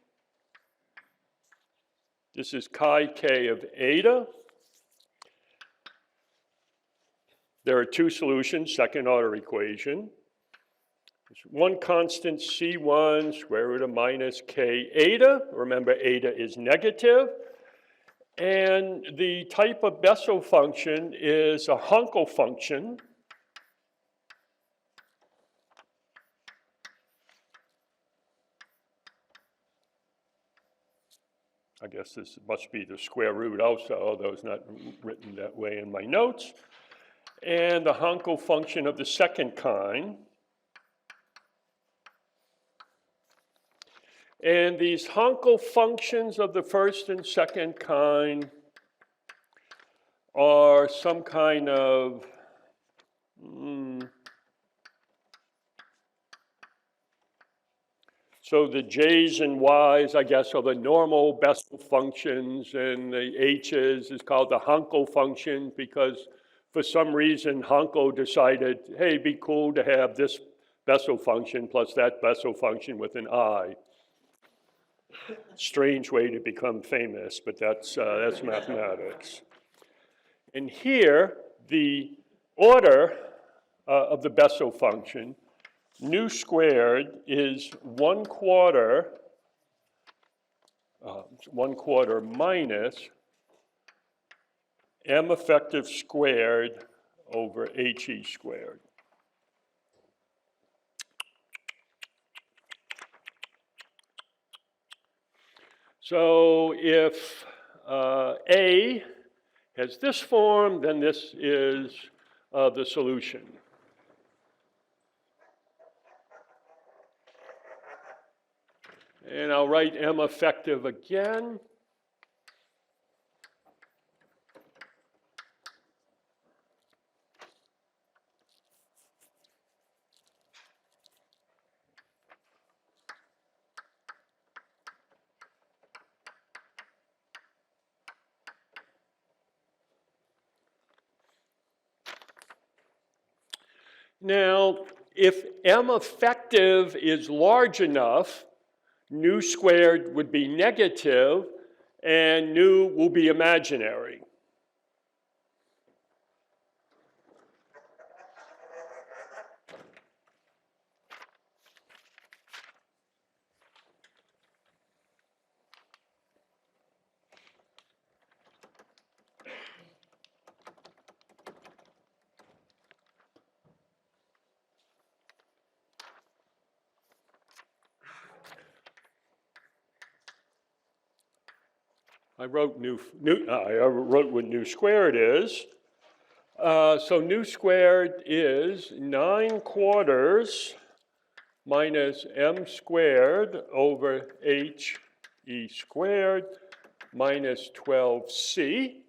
This is chi k of eta. There are two solutions, second order equation. There's one constant C1 square root of minus k eta. Remember, eta is negative. And the type of Bessel function is a Hankel function. I guess this must be the square root also, although it's not written that way in my notes. And the Hankel function of the second kind. And these Hankel functions of the first and second kind are some kind of so the J's and Y's, I guess, are the normal Bessel functions, and the H's is called the Hankel function because for some reason Hankel decided, hey, it'd be cool to have this Bessel function plus that Bessel function with an I. Strange way to become famous, but that's mathematics. And here, the order of the Bessel function, nu squared, is 1/4 minus m effective squared over he squared. So if A has this form, then this is the solution. And I'll write m effective again. Now, if m effective is large enough, nu squared would be negative, and nu will be imaginary. I wrote what nu squared is. So nu squared is 9/4 minus m squared over he squared minus 12c.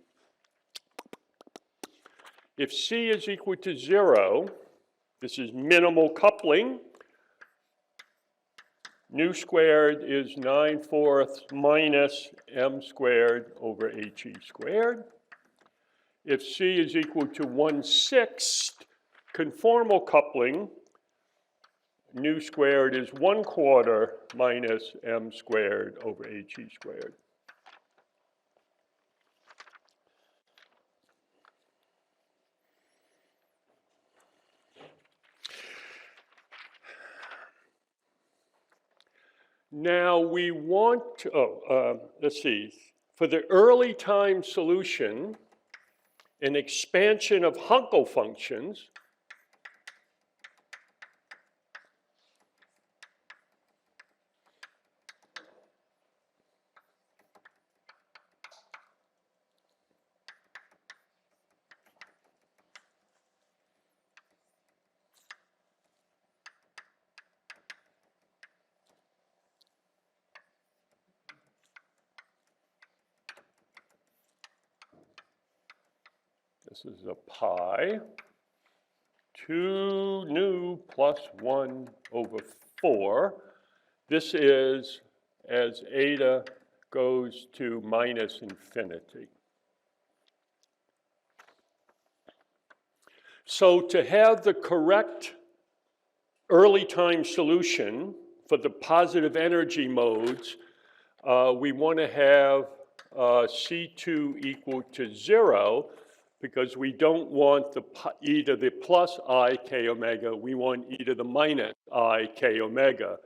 If c is equal to 0, this is minimal coupling. Nu squared is 9/4 minus m squared over he squared. If c is equal to 1/6 conformal coupling, nu squared is 1/4 minus m squared over he squared. Now we want to, let's see, for the early time solution, an expansion of Hankel functions, this is a pi, 2 nu plus 1 over 4. This is as eta goes to minus infinity. So to have the correct early time solution for the positive energy modes, we want to have C2 equal to 0, because we don't want e to the plus I k omega, we want e to the minus I k omega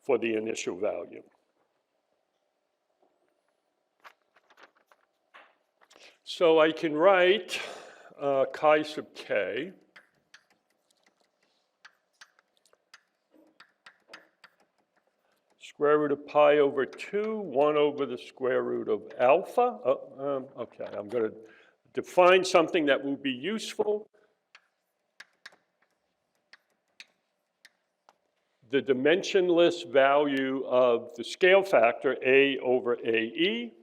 for the initial value. So I can write chi sub k square root of pi over 2, 1 over the square root of alpha. Okay, I'm going to define something that will be useful. The dimensionless value of the scale factor A over AE.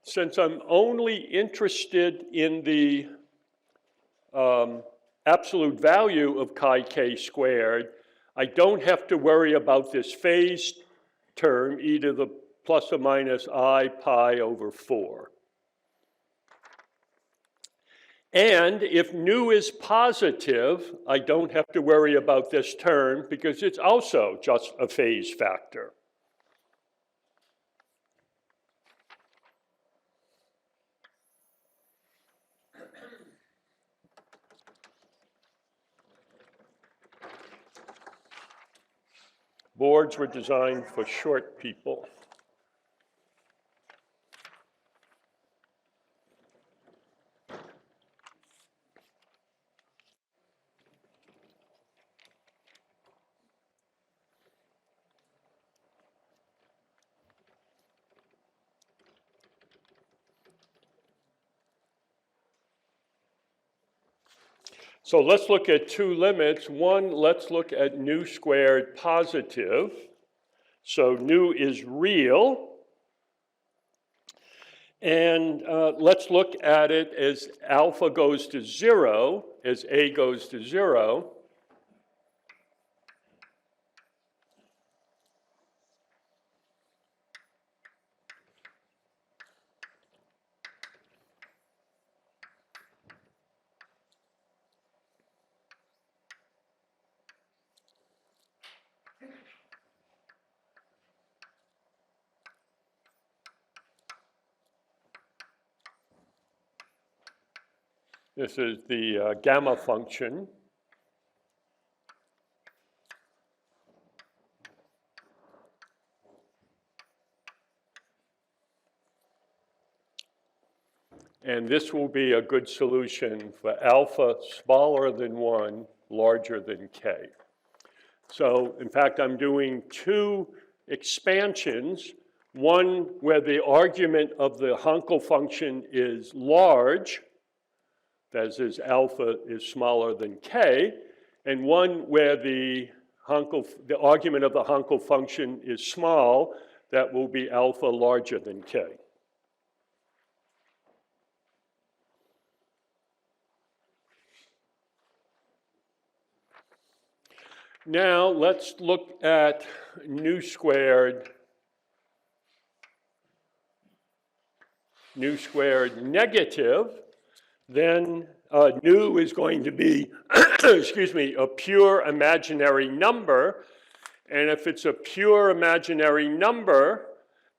Since I'm only interested in the absolute value of chi k squared, I don't have to worry about this phase term, e to the plus or minus I pi over 4. And if nu is positive, I don't have to worry about this term because it's also just a phase factor. Boards were designed for short people. So let's look at two limits. One, let's look at nu squared positive. So nu is real. And let's look at it as alpha goes to 0, as a goes to 0. This is the gamma function. And this will be a good solution for alpha smaller than 1, larger than k. So, in fact, I'm doing two expansions. One where the argument of the Hankel function is large, that is, alpha is smaller than k, and one where the argument of the Hankel function is small, that will be alpha larger than k. Now let's look at nu squared negative. Then nu is going to be, excuse me, a pure imaginary number. And if it's a pure imaginary number,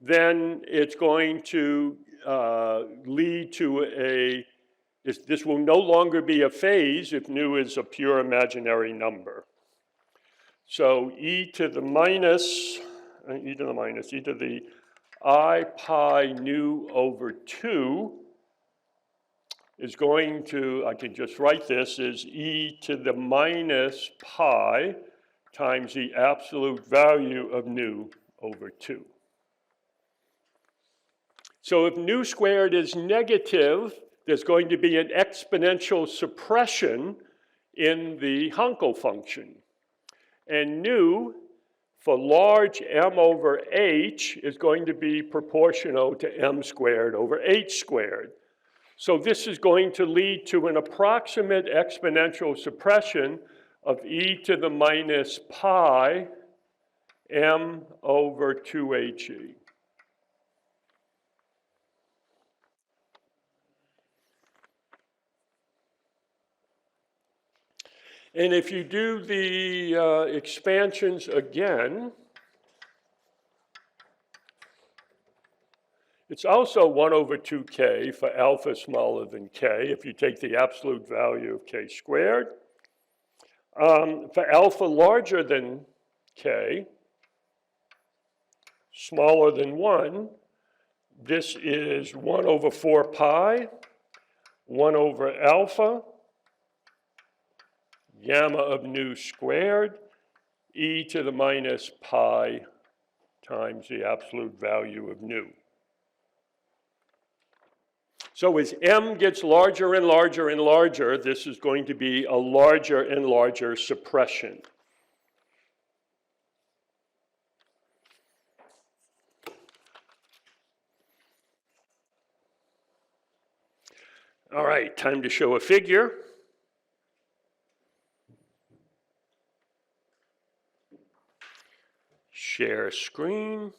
then it's going to lead to this will no longer be a phase if nu is a pure imaginary number. So e to the I pi nu over 2 is going to, I can just write this as e to the minus pi times the absolute value of nu over 2. So if nu squared is negative, there's going to be an exponential suppression in the Hankel function. And nu for large m over h is going to be proportional to m squared over h squared. So this is going to lead to an approximate exponential suppression of e to the minus pi m over 2he. And if you do the expansions again, it's also 1 over 2k for alpha smaller than k, if you take the absolute value of k squared. For alpha larger than k, smaller than 1, this is 1 over 4 pi, 1 over alpha, gamma of nu squared, e to the minus pi times the absolute value of nu. So as m gets larger and larger and larger, this is going to be a larger and larger suppression. All right, time to show a figure. Share screen.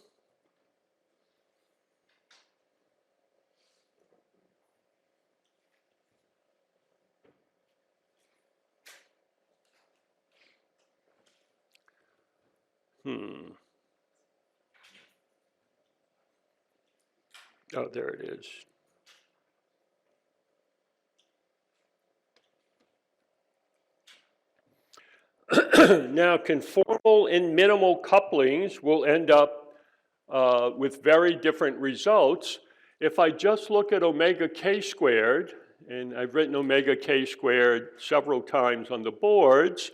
Oh, there it is. Now, conformal and minimal couplings will end up with very different results. If I just look at omega k squared, and I've written omega k squared several times on the boards,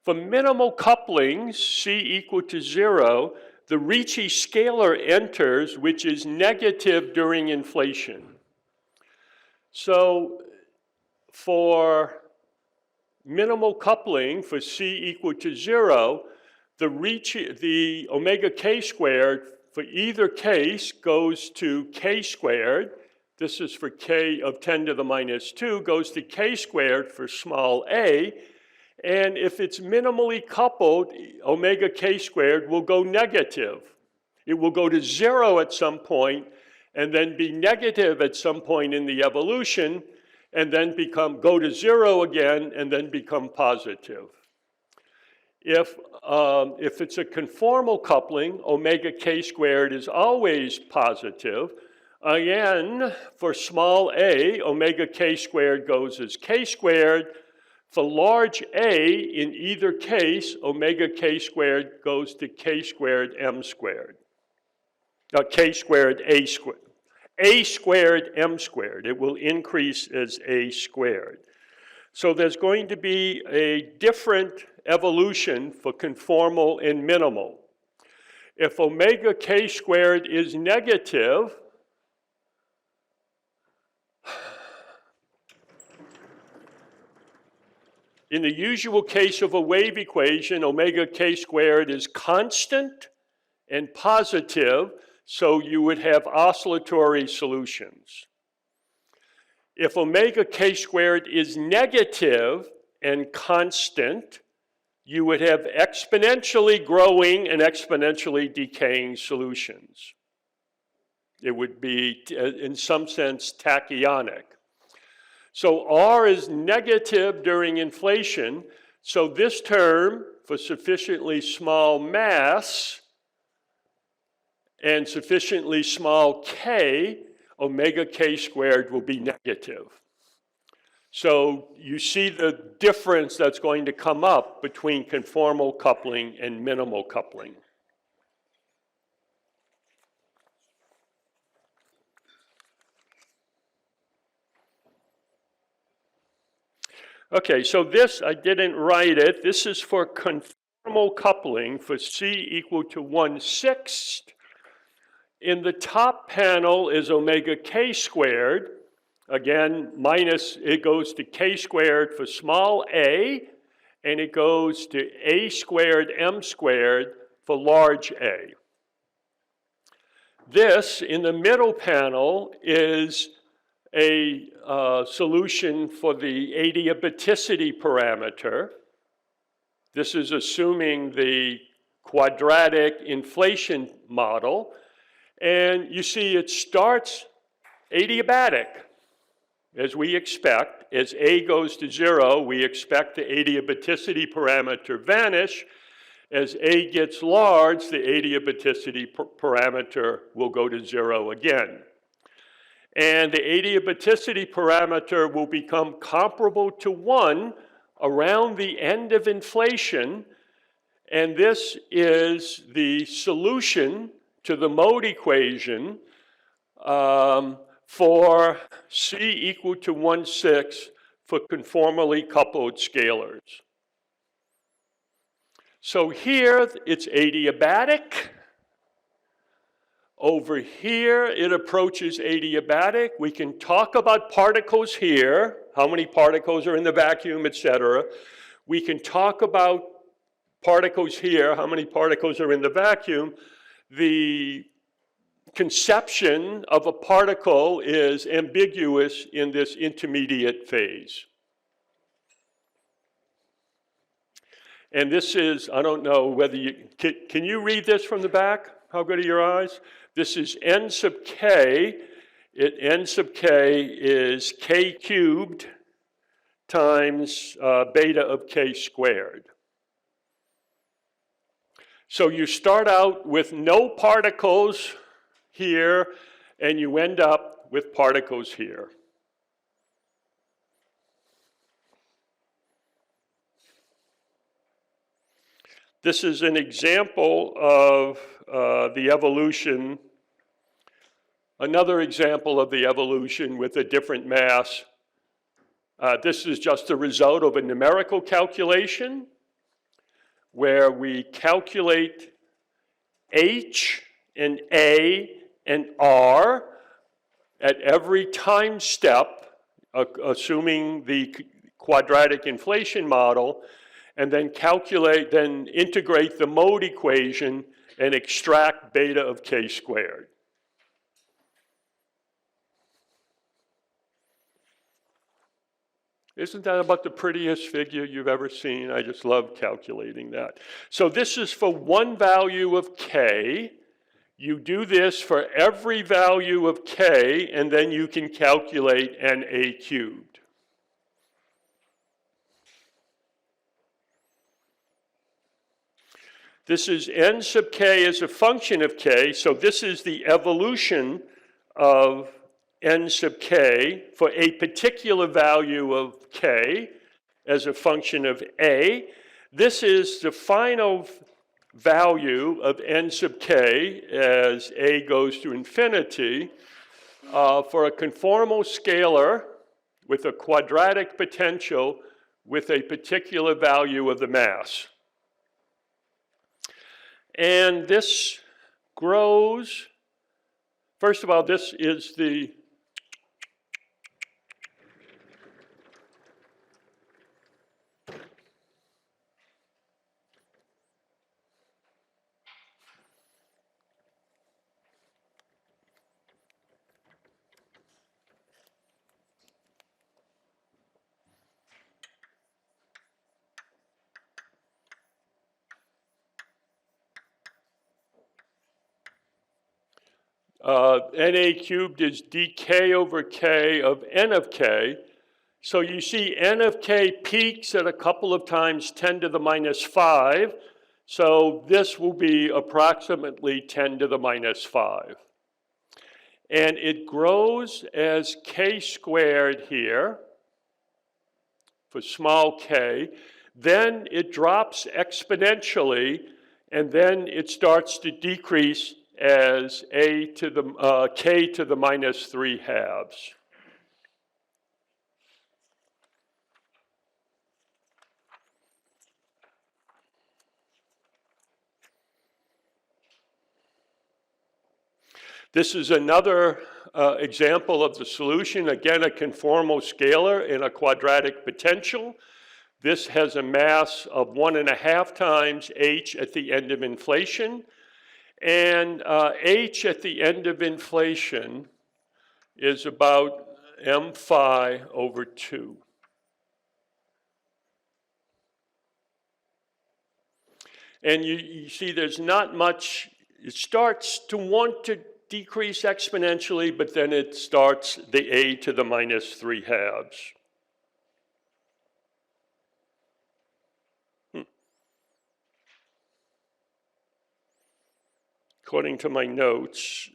for minimal couplings, C equal to 0, the Ricci scalar enters, which is negative during inflation. So for minimal coupling, for C equal to 0, the omega k squared for either case goes to k squared. This is for k of 10 to the minus 2, goes to k squared for small a. And if it's minimally coupled, omega k squared will go negative. It will go to 0 at some point, and then be negative at some point in the evolution, and then go to 0 again, and then become positive. If it's a conformal coupling, omega k squared is always positive. Again, for small a, omega k squared goes as k squared. For large a, in either case, omega k squared goes to k squared m squared. K squared a squared. A squared m squared. It will increase as a squared. So there's going to be a different evolution for conformal and minimal. If omega k squared is negative, in the usual case of a wave equation, omega k squared is constant and positive, so you would have oscillatory solutions. If omega k squared is negative and constant, you would have exponentially growing and exponentially decaying solutions. It would be, in some sense, tachyonic. So R is negative during inflation, so this term, for sufficiently small mass and sufficiently small k, omega k squared will be negative. So you see the difference that's going to come up between conformal coupling and minimal coupling. Okay, so this, I didn't write it. This is for conformal coupling for C equal to 1/6. In the top panel is omega k squared. Again, minus, it goes to k squared for small a, and it goes to a squared m squared for large a. This, in the middle panel, is a solution for the adiabaticity parameter. This is assuming the quadratic inflation model. And you see it starts adiabatic, as we expect. As a goes to 0, we expect the adiabaticity parameter vanish. As a gets large, the adiabaticity parameter will go to 0 again. And the adiabaticity parameter will become comparable to 1 around the end of inflation. And this is the solution to the mode equation for C equal to 1/6 for conformally coupled scalars. So here it's adiabatic. Over here it approaches adiabatic. We can talk about particles here, how many particles are in the vacuum, etc. We can talk about particles here, how many particles are in the vacuum. The conception of a particle is ambiguous in this intermediate phase. And this is, I don't know whether you, can you read this from the back? How good are your eyes? This is n sub k. N sub k is k cubed times beta of k squared. So you start out with no particles here, and you end up with particles here. This is an example of the evolution, another example of the evolution with a different mass. This is just a result of a numerical calculation where we calculate H and A and R at every time step, assuming the quadratic inflation model, and then integrate the mode equation and extract beta of k squared. Isn't that about the prettiest figure you've ever seen? I just love calculating that. So this is for one value of k. You do this for every value of k, and then you can calculate NA cubed. This is n sub k as a function of k, so this is the evolution of n sub k for a particular value of k as a function of a. This is the final value of n sub k as a goes to infinity for a conformal scalar with a quadratic potential with a particular value of the mass. And this grows, first of all, this is the NA cubed is dk over k of n of k. So you see n of k peaks at a couple of times 10 to the minus 5. So this will be approximately 10 to the minus 5. And it grows as k squared here for small k. Then it drops exponentially, and then it starts to decrease as a to the k to the minus 3 halves. This is another example of the solution. Again, a conformal scalar in a quadratic potential. This has a mass of 1.5 times h at the end of inflation. And h at the end of inflation is about m phi over 2. And you see there's not much, it starts to want to decrease exponentially, but then it starts the a to the minus 3 halves. According to my notes.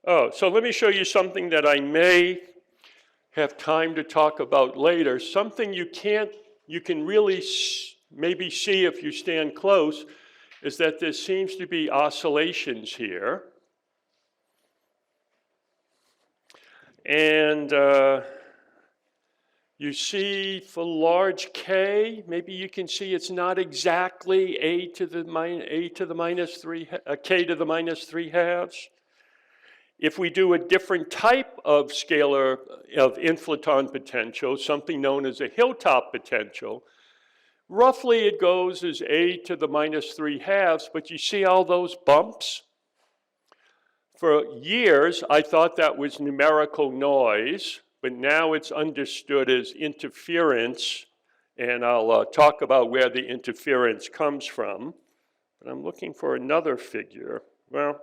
So let me show you something that I may have time to talk about later. Something you can really maybe see if you stand close is that there seems to be oscillations here. And you see for large k, maybe you can see it's not exactly k to the minus 3 halves. If we do a different type of scalar of inflaton potential, something known as a hilltop potential, roughly it goes as a to the minus 3 halves, but you see all those bumps? For years, I thought that was numerical noise, but now it's understood as interference, and I'll talk about where the interference comes from. But I'm looking for another figure. Well,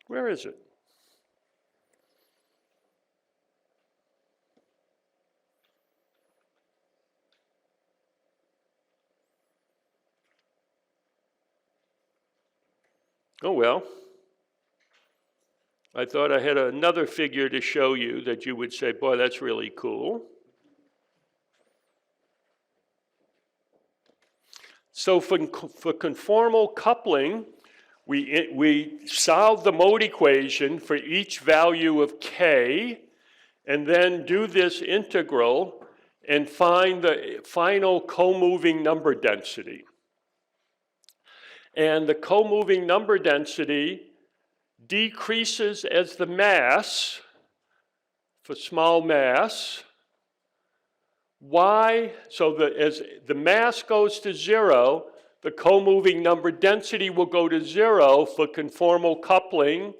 where is it? Oh well. I thought I had another figure to show you that you would say, boy, that's really cool. So for conformal coupling, we solve the mode equation for each value of k, and then do this integral and find the final co-moving number density. And the co-moving number density decreases as the mass, for small mass. Why? So that as the mass goes to zero, the co-moving number density will go to zero for conformal coupling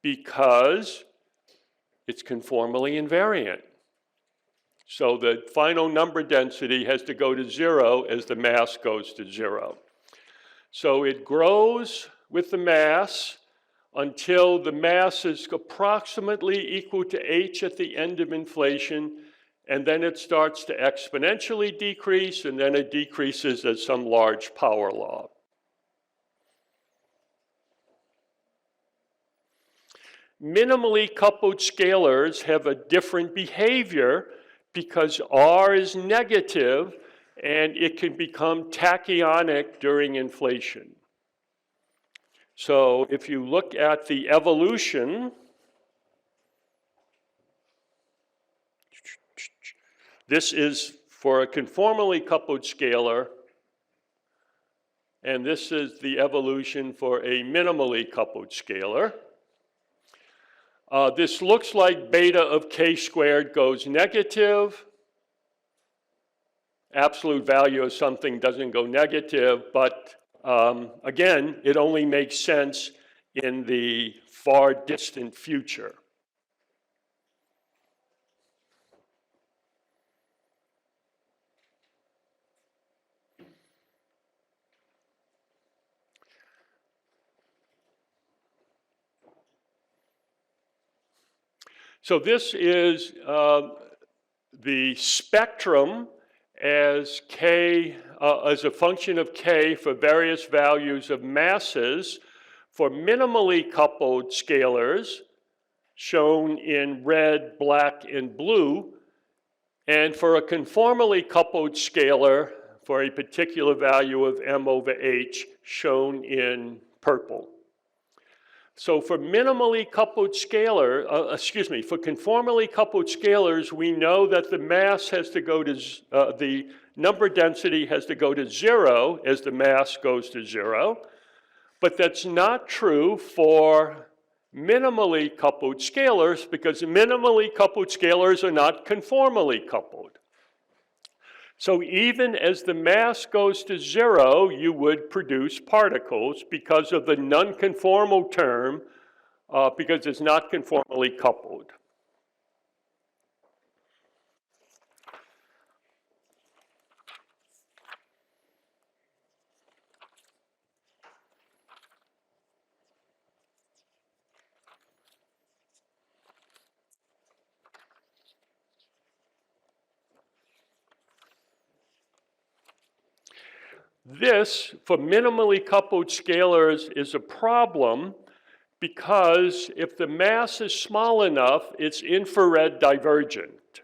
because it's conformally invariant. So the final number density has to go to zero as the mass goes to zero. So it grows with the mass until the mass is approximately equal to h at the end of inflation, and then it starts to exponentially decrease, and then it decreases as some large power law. Minimally coupled scalars have a different behavior because R is negative and it can become tachyonic during inflation. So if you look at the evolution, this is for a conformally coupled scalar, and this is the evolution for a minimally coupled scalar. This looks like beta of k squared goes negative. Absolute value of something doesn't go negative, but again, it only makes sense in the far distant future. So this is the spectrum as k, as a function of k for various values of masses for minimally coupled scalars, shown in red, black, and blue, and for a conformally coupled scalar for a particular value of m over h, shown in purple. So for minimally coupled scalar, for conformally coupled scalars, we know that the mass has to go to, the number density has to go to zero as the mass goes to zero. But that's not true for minimally coupled scalars because minimally coupled scalars are not conformally coupled. So even as the mass goes to zero, you would produce particles because of the non-conformal term, because it's not conformally coupled. This, for minimally coupled scalars, is a problem because if the mass is small enough, it's infrared divergent.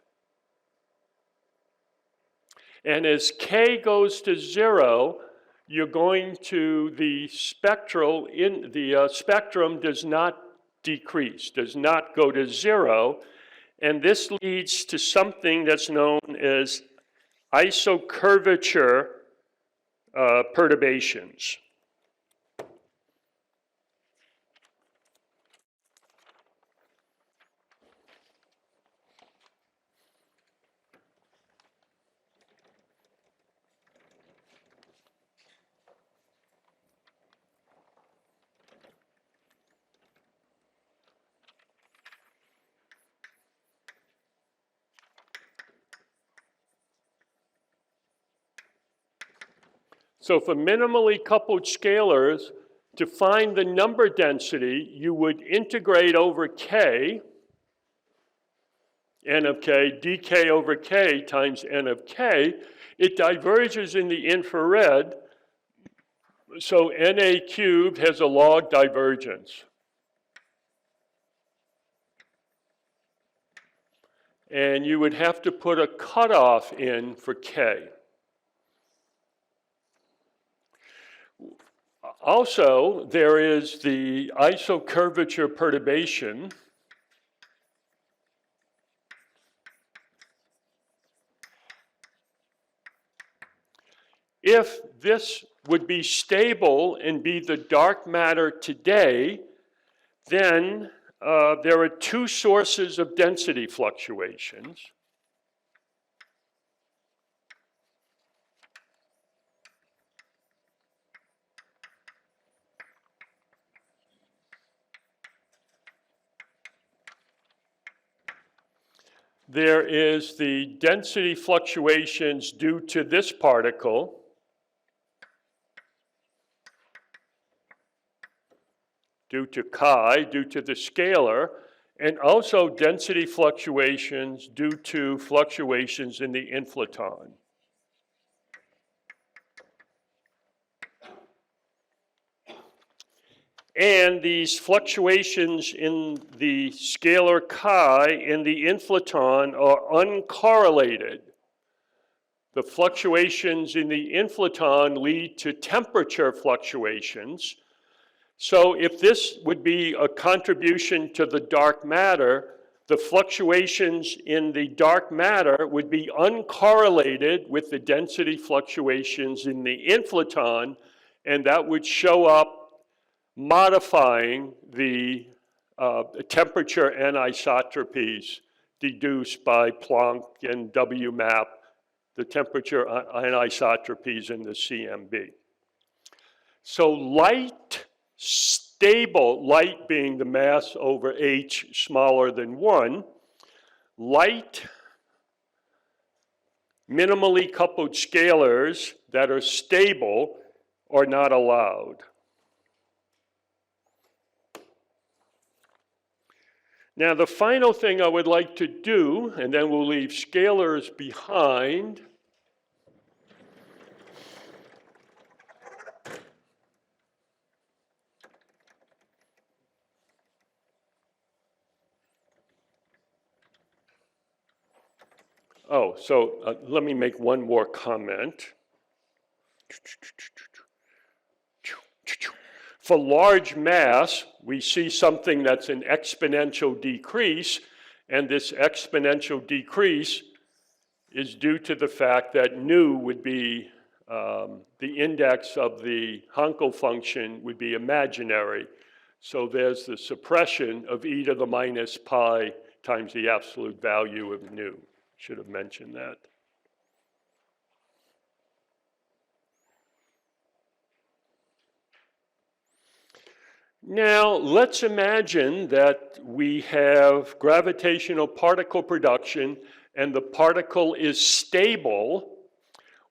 And as k goes to zero, you're going to, the spectrum does not decrease, does not go to zero, and this leads to something that's known as isocurvature perturbations. So for minimally coupled scalars, to find the number density, you would integrate over k, n of k, dk over k times n of k. It diverges in the infrared, so Na cubed has a log divergence. And you would have to put a cutoff in for k. Also, there is the isocurvature perturbation. If this would be stable and be the dark matter today, then there are two sources of density fluctuations. There is the density fluctuations due to this particle, due to chi, due to the scalar, and also density fluctuations due to fluctuations in the inflaton. And these fluctuations in the scalar chi and the inflaton are uncorrelated. The fluctuations in the inflaton lead to temperature fluctuations. So if this would be a contribution to the dark matter, the fluctuations in the dark matter would be uncorrelated with the density fluctuations in the inflaton, and that would show up modifying the temperature anisotropies deduced by Planck and WMAP, the temperature anisotropies in the CMB. So light, stable, light being the mass over h smaller than 1, light minimally coupled scalars that are stable are not allowed. Now, the final thing I would like to do, and then we'll leave scalars behind, let me make one more comment. For large mass, we see something that's an exponential decrease, and this exponential decrease is due to the fact that nu would be, the index of the Hankel function would be imaginary. So there's the suppression of e to the minus pi times the absolute value of nu. Should have mentioned that. Now, let's imagine that we have gravitational particle production and the particle is stable.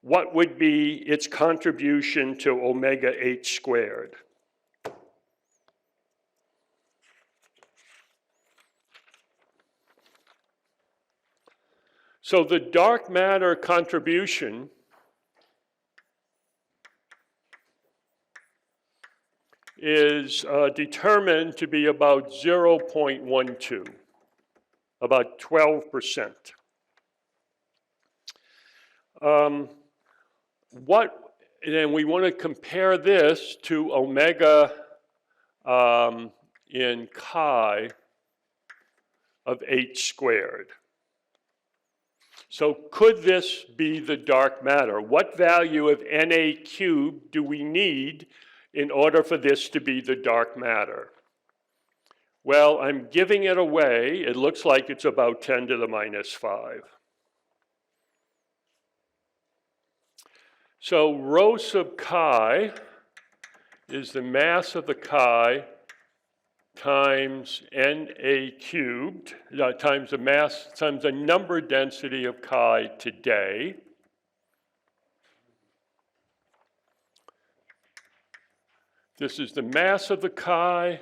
What would be its contribution to omega h squared? So the dark matter contribution is determined to be about 0.12, about 12%. And we want to compare this to omega in chi of h squared. So could this be the dark matter? What value of Na cubed do we need in order for this to be the dark matter? Well, I'm giving it away. It looks like it's about 10 to the minus 5. So rho sub chi is the mass of the chi times Na cubed, times the mass, times the number density of chi today. This is the mass of the chi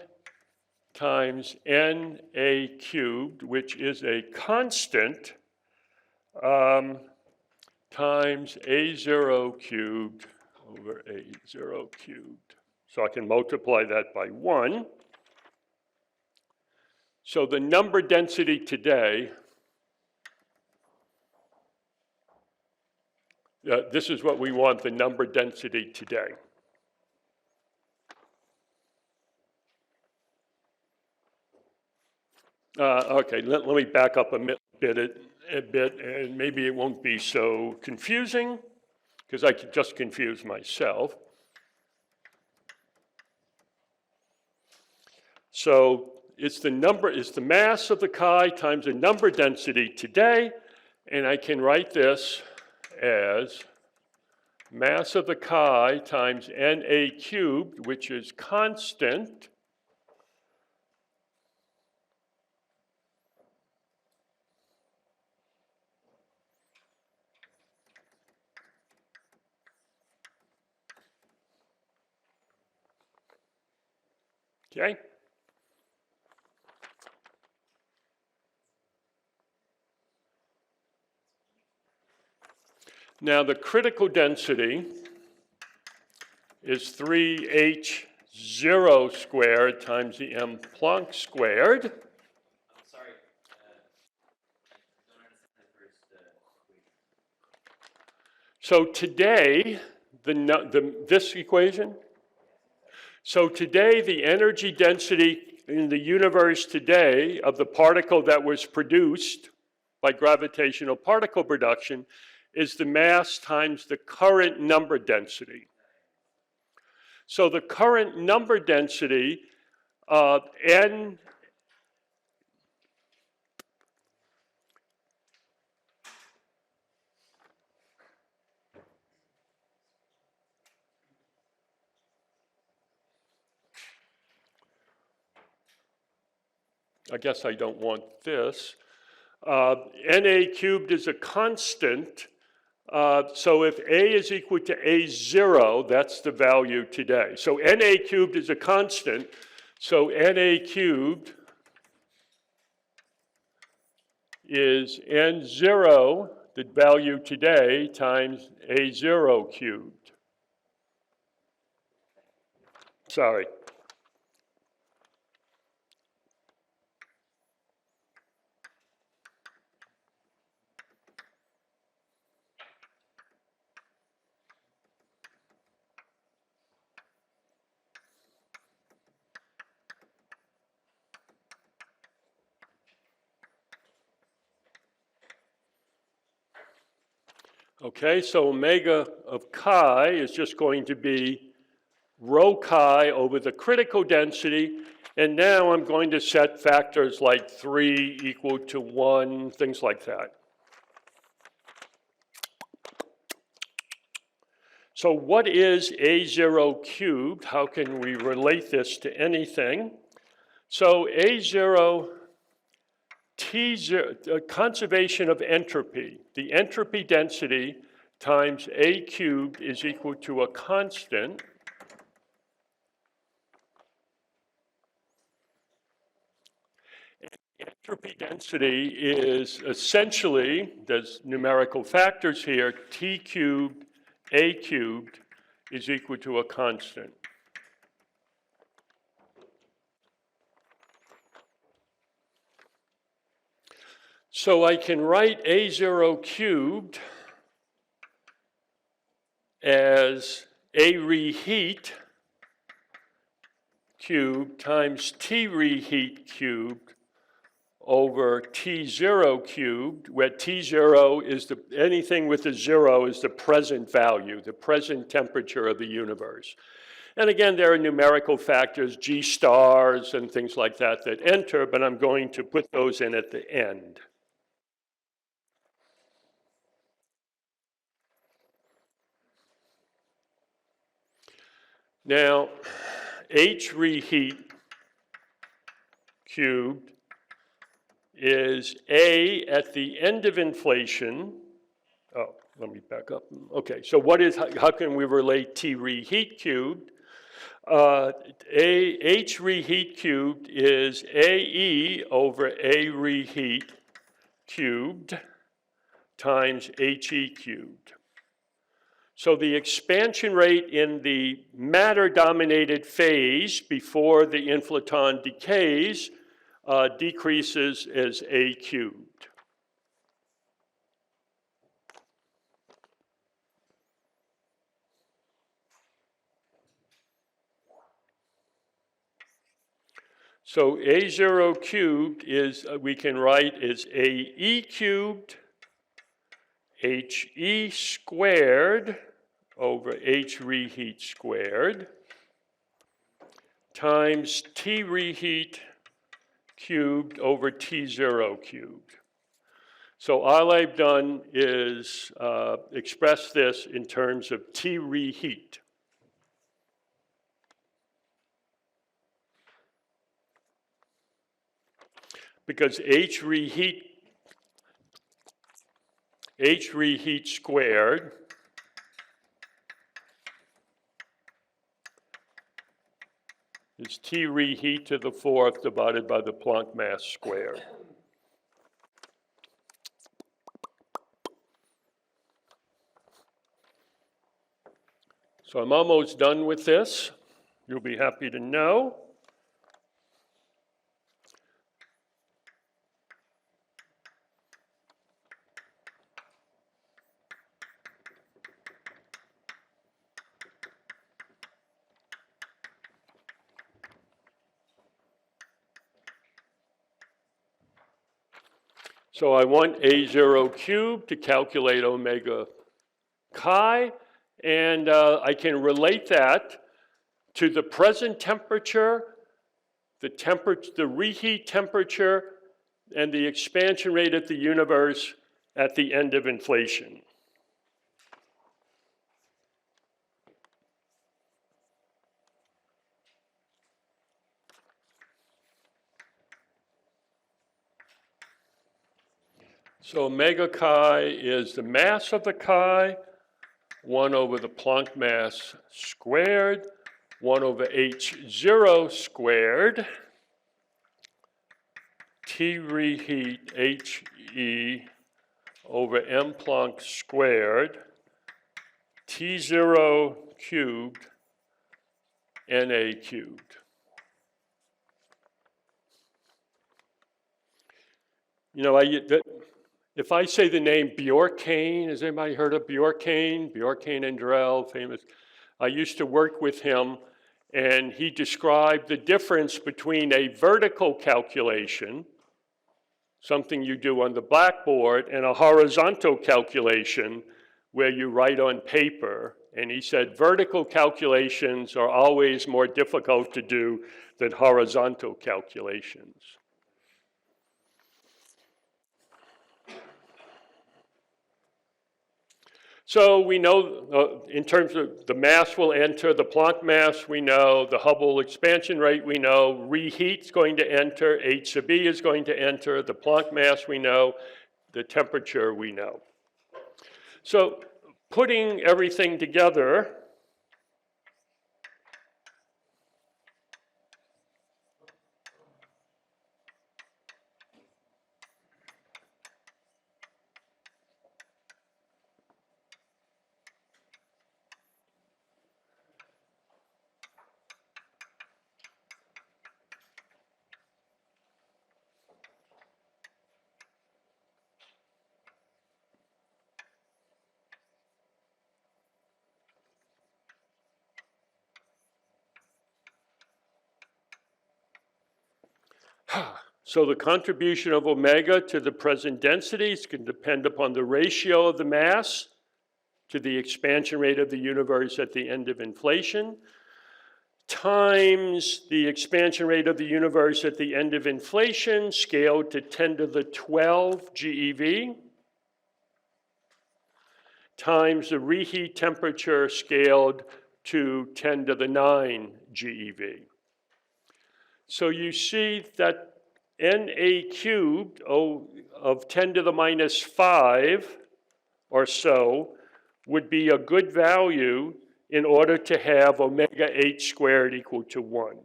times Na cubed, which is a constant, times A0 cubed over A0 cubed. So I can multiply that by 1. So the number density today, this is what we want, the number density today. Okay, let me back up a bit, and maybe it won't be so confusing, because I could just confuse myself. So it's the mass of the chi times the number density today, and I can write this as mass of the chi times Na cubed, which is constant, okay? Now the critical density is 3h0 squared times the m Planck squared. I'm sorry, I don't understand the first equation. So today, this equation, so today the energy density in the universe today of the particle that was produced by gravitational particle production is the mass times the current number density. So the current number density, n, I guess I don't want this. Na cubed is a constant. So if A is equal to A0, that's the value today. So Na cubed is a constant. So Na cubed is N0, the value today, times A0 cubed. Sorry. Okay, so omega of chi is just going to be rho chi over the critical density, and now I'm going to set factors like 3 equal to 1, things like that. So what is A0 cubed? How can we relate this to anything? So A0, T0, conservation of entropy. The entropy density times A cubed is equal to a constant. Entropy density is essentially, there's numerical factors here, T cubed, A cubed is equal to a constant. So I can write A0 cubed as A reheat cubed times T reheat cubed over T0 cubed, where T0 is anything with a 0 is the present value, the present temperature of the universe. And again, there are numerical factors, G stars and things like that that enter, but I'm going to put those in at the end. Now, H reheat cubed is A at the end of inflation. Oh, let me back up. Okay, so how can we relate T reheat cubed? H reheat cubed is AE over A reheat cubed times HE cubed. So the expansion rate in the matter-dominated phase before the inflaton decays decreases as A cubed. So A0 cubed is, we can write as AE cubed HE squared over H reheat squared times T reheat cubed over T0 cubed. So all I've done is express this in terms of T reheat. Because H reheat squared is T reheat to the fourth divided by the Planck mass squared. So I'm almost done with this. You'll be happy to know. So I want A0 cubed to calculate omega chi, and I can relate that to the present temperature, the reheat temperature, and the expansion rate of the universe at the end of inflation. So omega chi is the mass of the chi, 1 over the Planck mass squared, 1 over H0 squared, T reheat HE over M Planck squared, T0 cubed, NA cubed. You know, if I say the name Bjorkane, has anybody heard of Bjorkane? Bjorkane and Drell, famous. I used to work with him, and he described the difference between a vertical calculation, something you do on the blackboard, and a horizontal calculation where you write on paper. And he said vertical calculations are always more difficult to do than horizontal calculations. So we know in terms of the mass will enter, the Planck mass we know, the Hubble expansion rate we know, reheat's going to enter, H sub E is going to enter, the Planck mass we know, the temperature we know. So putting everything together, so the contribution of omega to the present densities can depend upon the ratio of the mass to the expansion rate of the universe at the end of inflation, times the expansion rate of the universe at the end of inflation, scaled to 10 to the 12 GeV, times the reheat temperature scaled to 10 to the 9 GeV. So you see that NA cubed of 10 to the minus 5 or so would be a good value in order to have omega h squared equal to 1.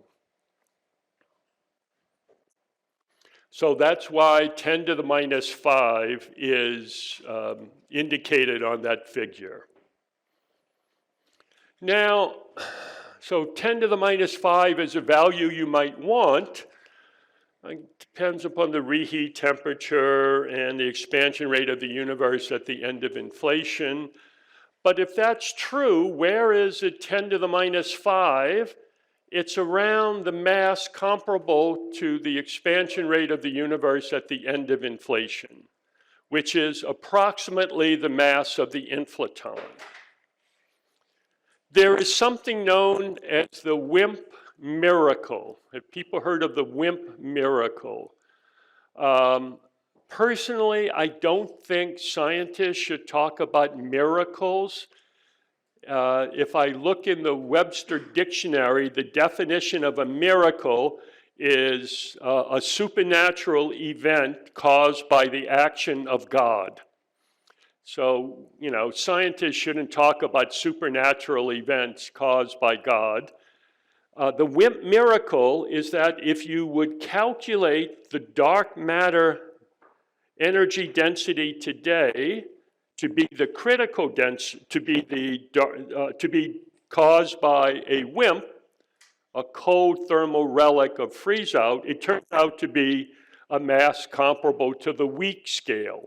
So that's why 10 to the minus 5 is indicated on that figure. Now, so 10 to the minus 5 is a value you might want. It depends upon the reheat temperature and the expansion rate of the universe at the end of inflation. But if that's true, where is it 10 to the minus 5? It's around the mass comparable to the expansion rate of the universe at the end of inflation, which is approximately the mass of the inflaton. There is something known as the WIMP miracle. Have people heard of the WIMP miracle? Personally, I don't think scientists should talk about miracles. If I look in the Webster Dictionary, the definition of a miracle is a supernatural event caused by the action of God. So, you know, scientists shouldn't talk about supernatural events caused by God. The WIMP miracle is that if you would calculate the dark matter energy density today to be the critical density, to be caused by a WIMP, a cold thermal relic of freeze-out, it turns out to be a mass comparable to the weak scale.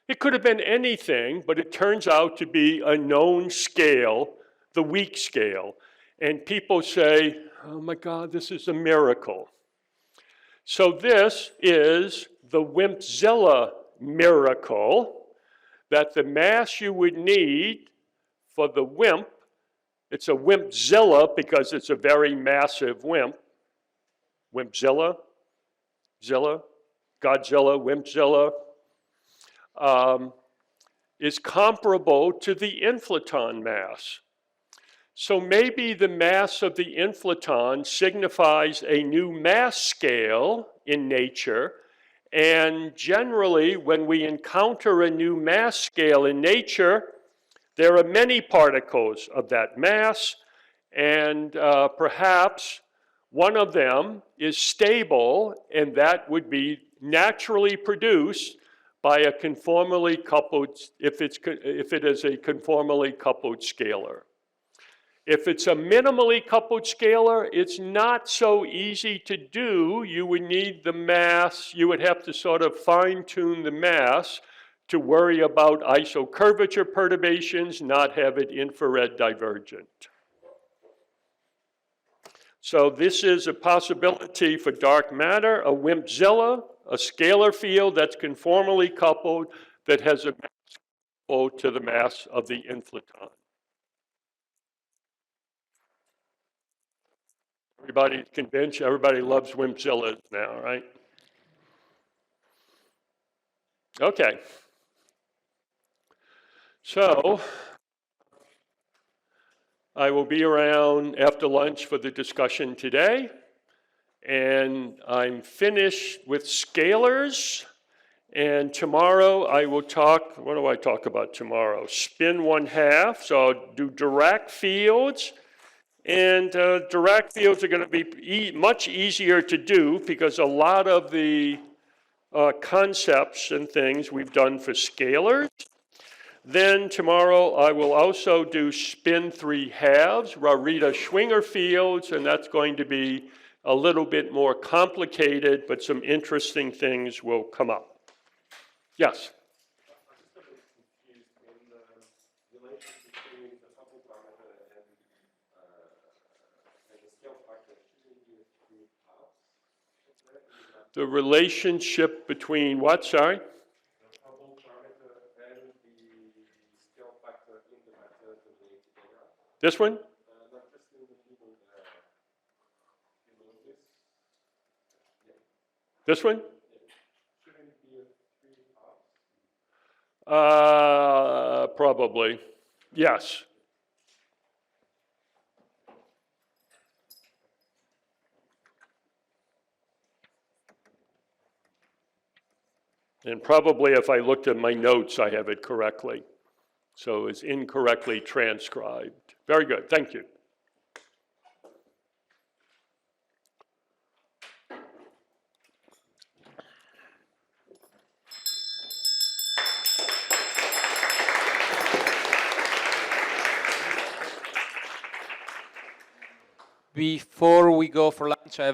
It could have been anything, but it turns out to be a known scale, the weak scale. And people say, oh my God, this is a miracle. So this is the Wimpzilla miracle, that the mass you would need for the WIMP, it's a Wimpzilla because it's a very massive WIMP. Wimpzilla, Zilla, Godzilla, Wimpzilla, is comparable to the inflaton mass. So maybe the mass of the inflaton signifies a new mass scale in nature, and generally when we encounter a new mass scale in nature, there are many particles of that mass, and perhaps one of them is stable, and that would be naturally produced by a conformally coupled, if it is a conformally coupled scalar. If it's a minimally coupled scalar, it's not so easy to do. You would need the mass, you would have to sort of fine-tune the mass to worry about isocurvature perturbations, not have it infrared divergent. So this is a possibility for dark matter, a Wimpzilla, a scalar field that's conformally coupled that has a mass equal to the mass of the inflaton. Everybody's convinced, everybody loves Wimpzillas now, right? Okay. So, I will be around after lunch for the discussion today, and I'm finished with scalars, and tomorrow I will talk, what do I talk about tomorrow? Spin 1/2, so I'll do Dirac fields, and Dirac fields are going to be much easier to do because a lot of the concepts and things we've done for scalars. Then tomorrow I will also do spin 3/2, Rarita-Schwinger fields, and that's going to be a little bit more complicated, but some interesting things will come up. Yes? The relationship between what, sorry? This one? This one? Probably, yes. And probably if I looked at my notes, I have it correctly. So it's incorrectly transcribed. Very good, thank you. Before we go for lunch, I have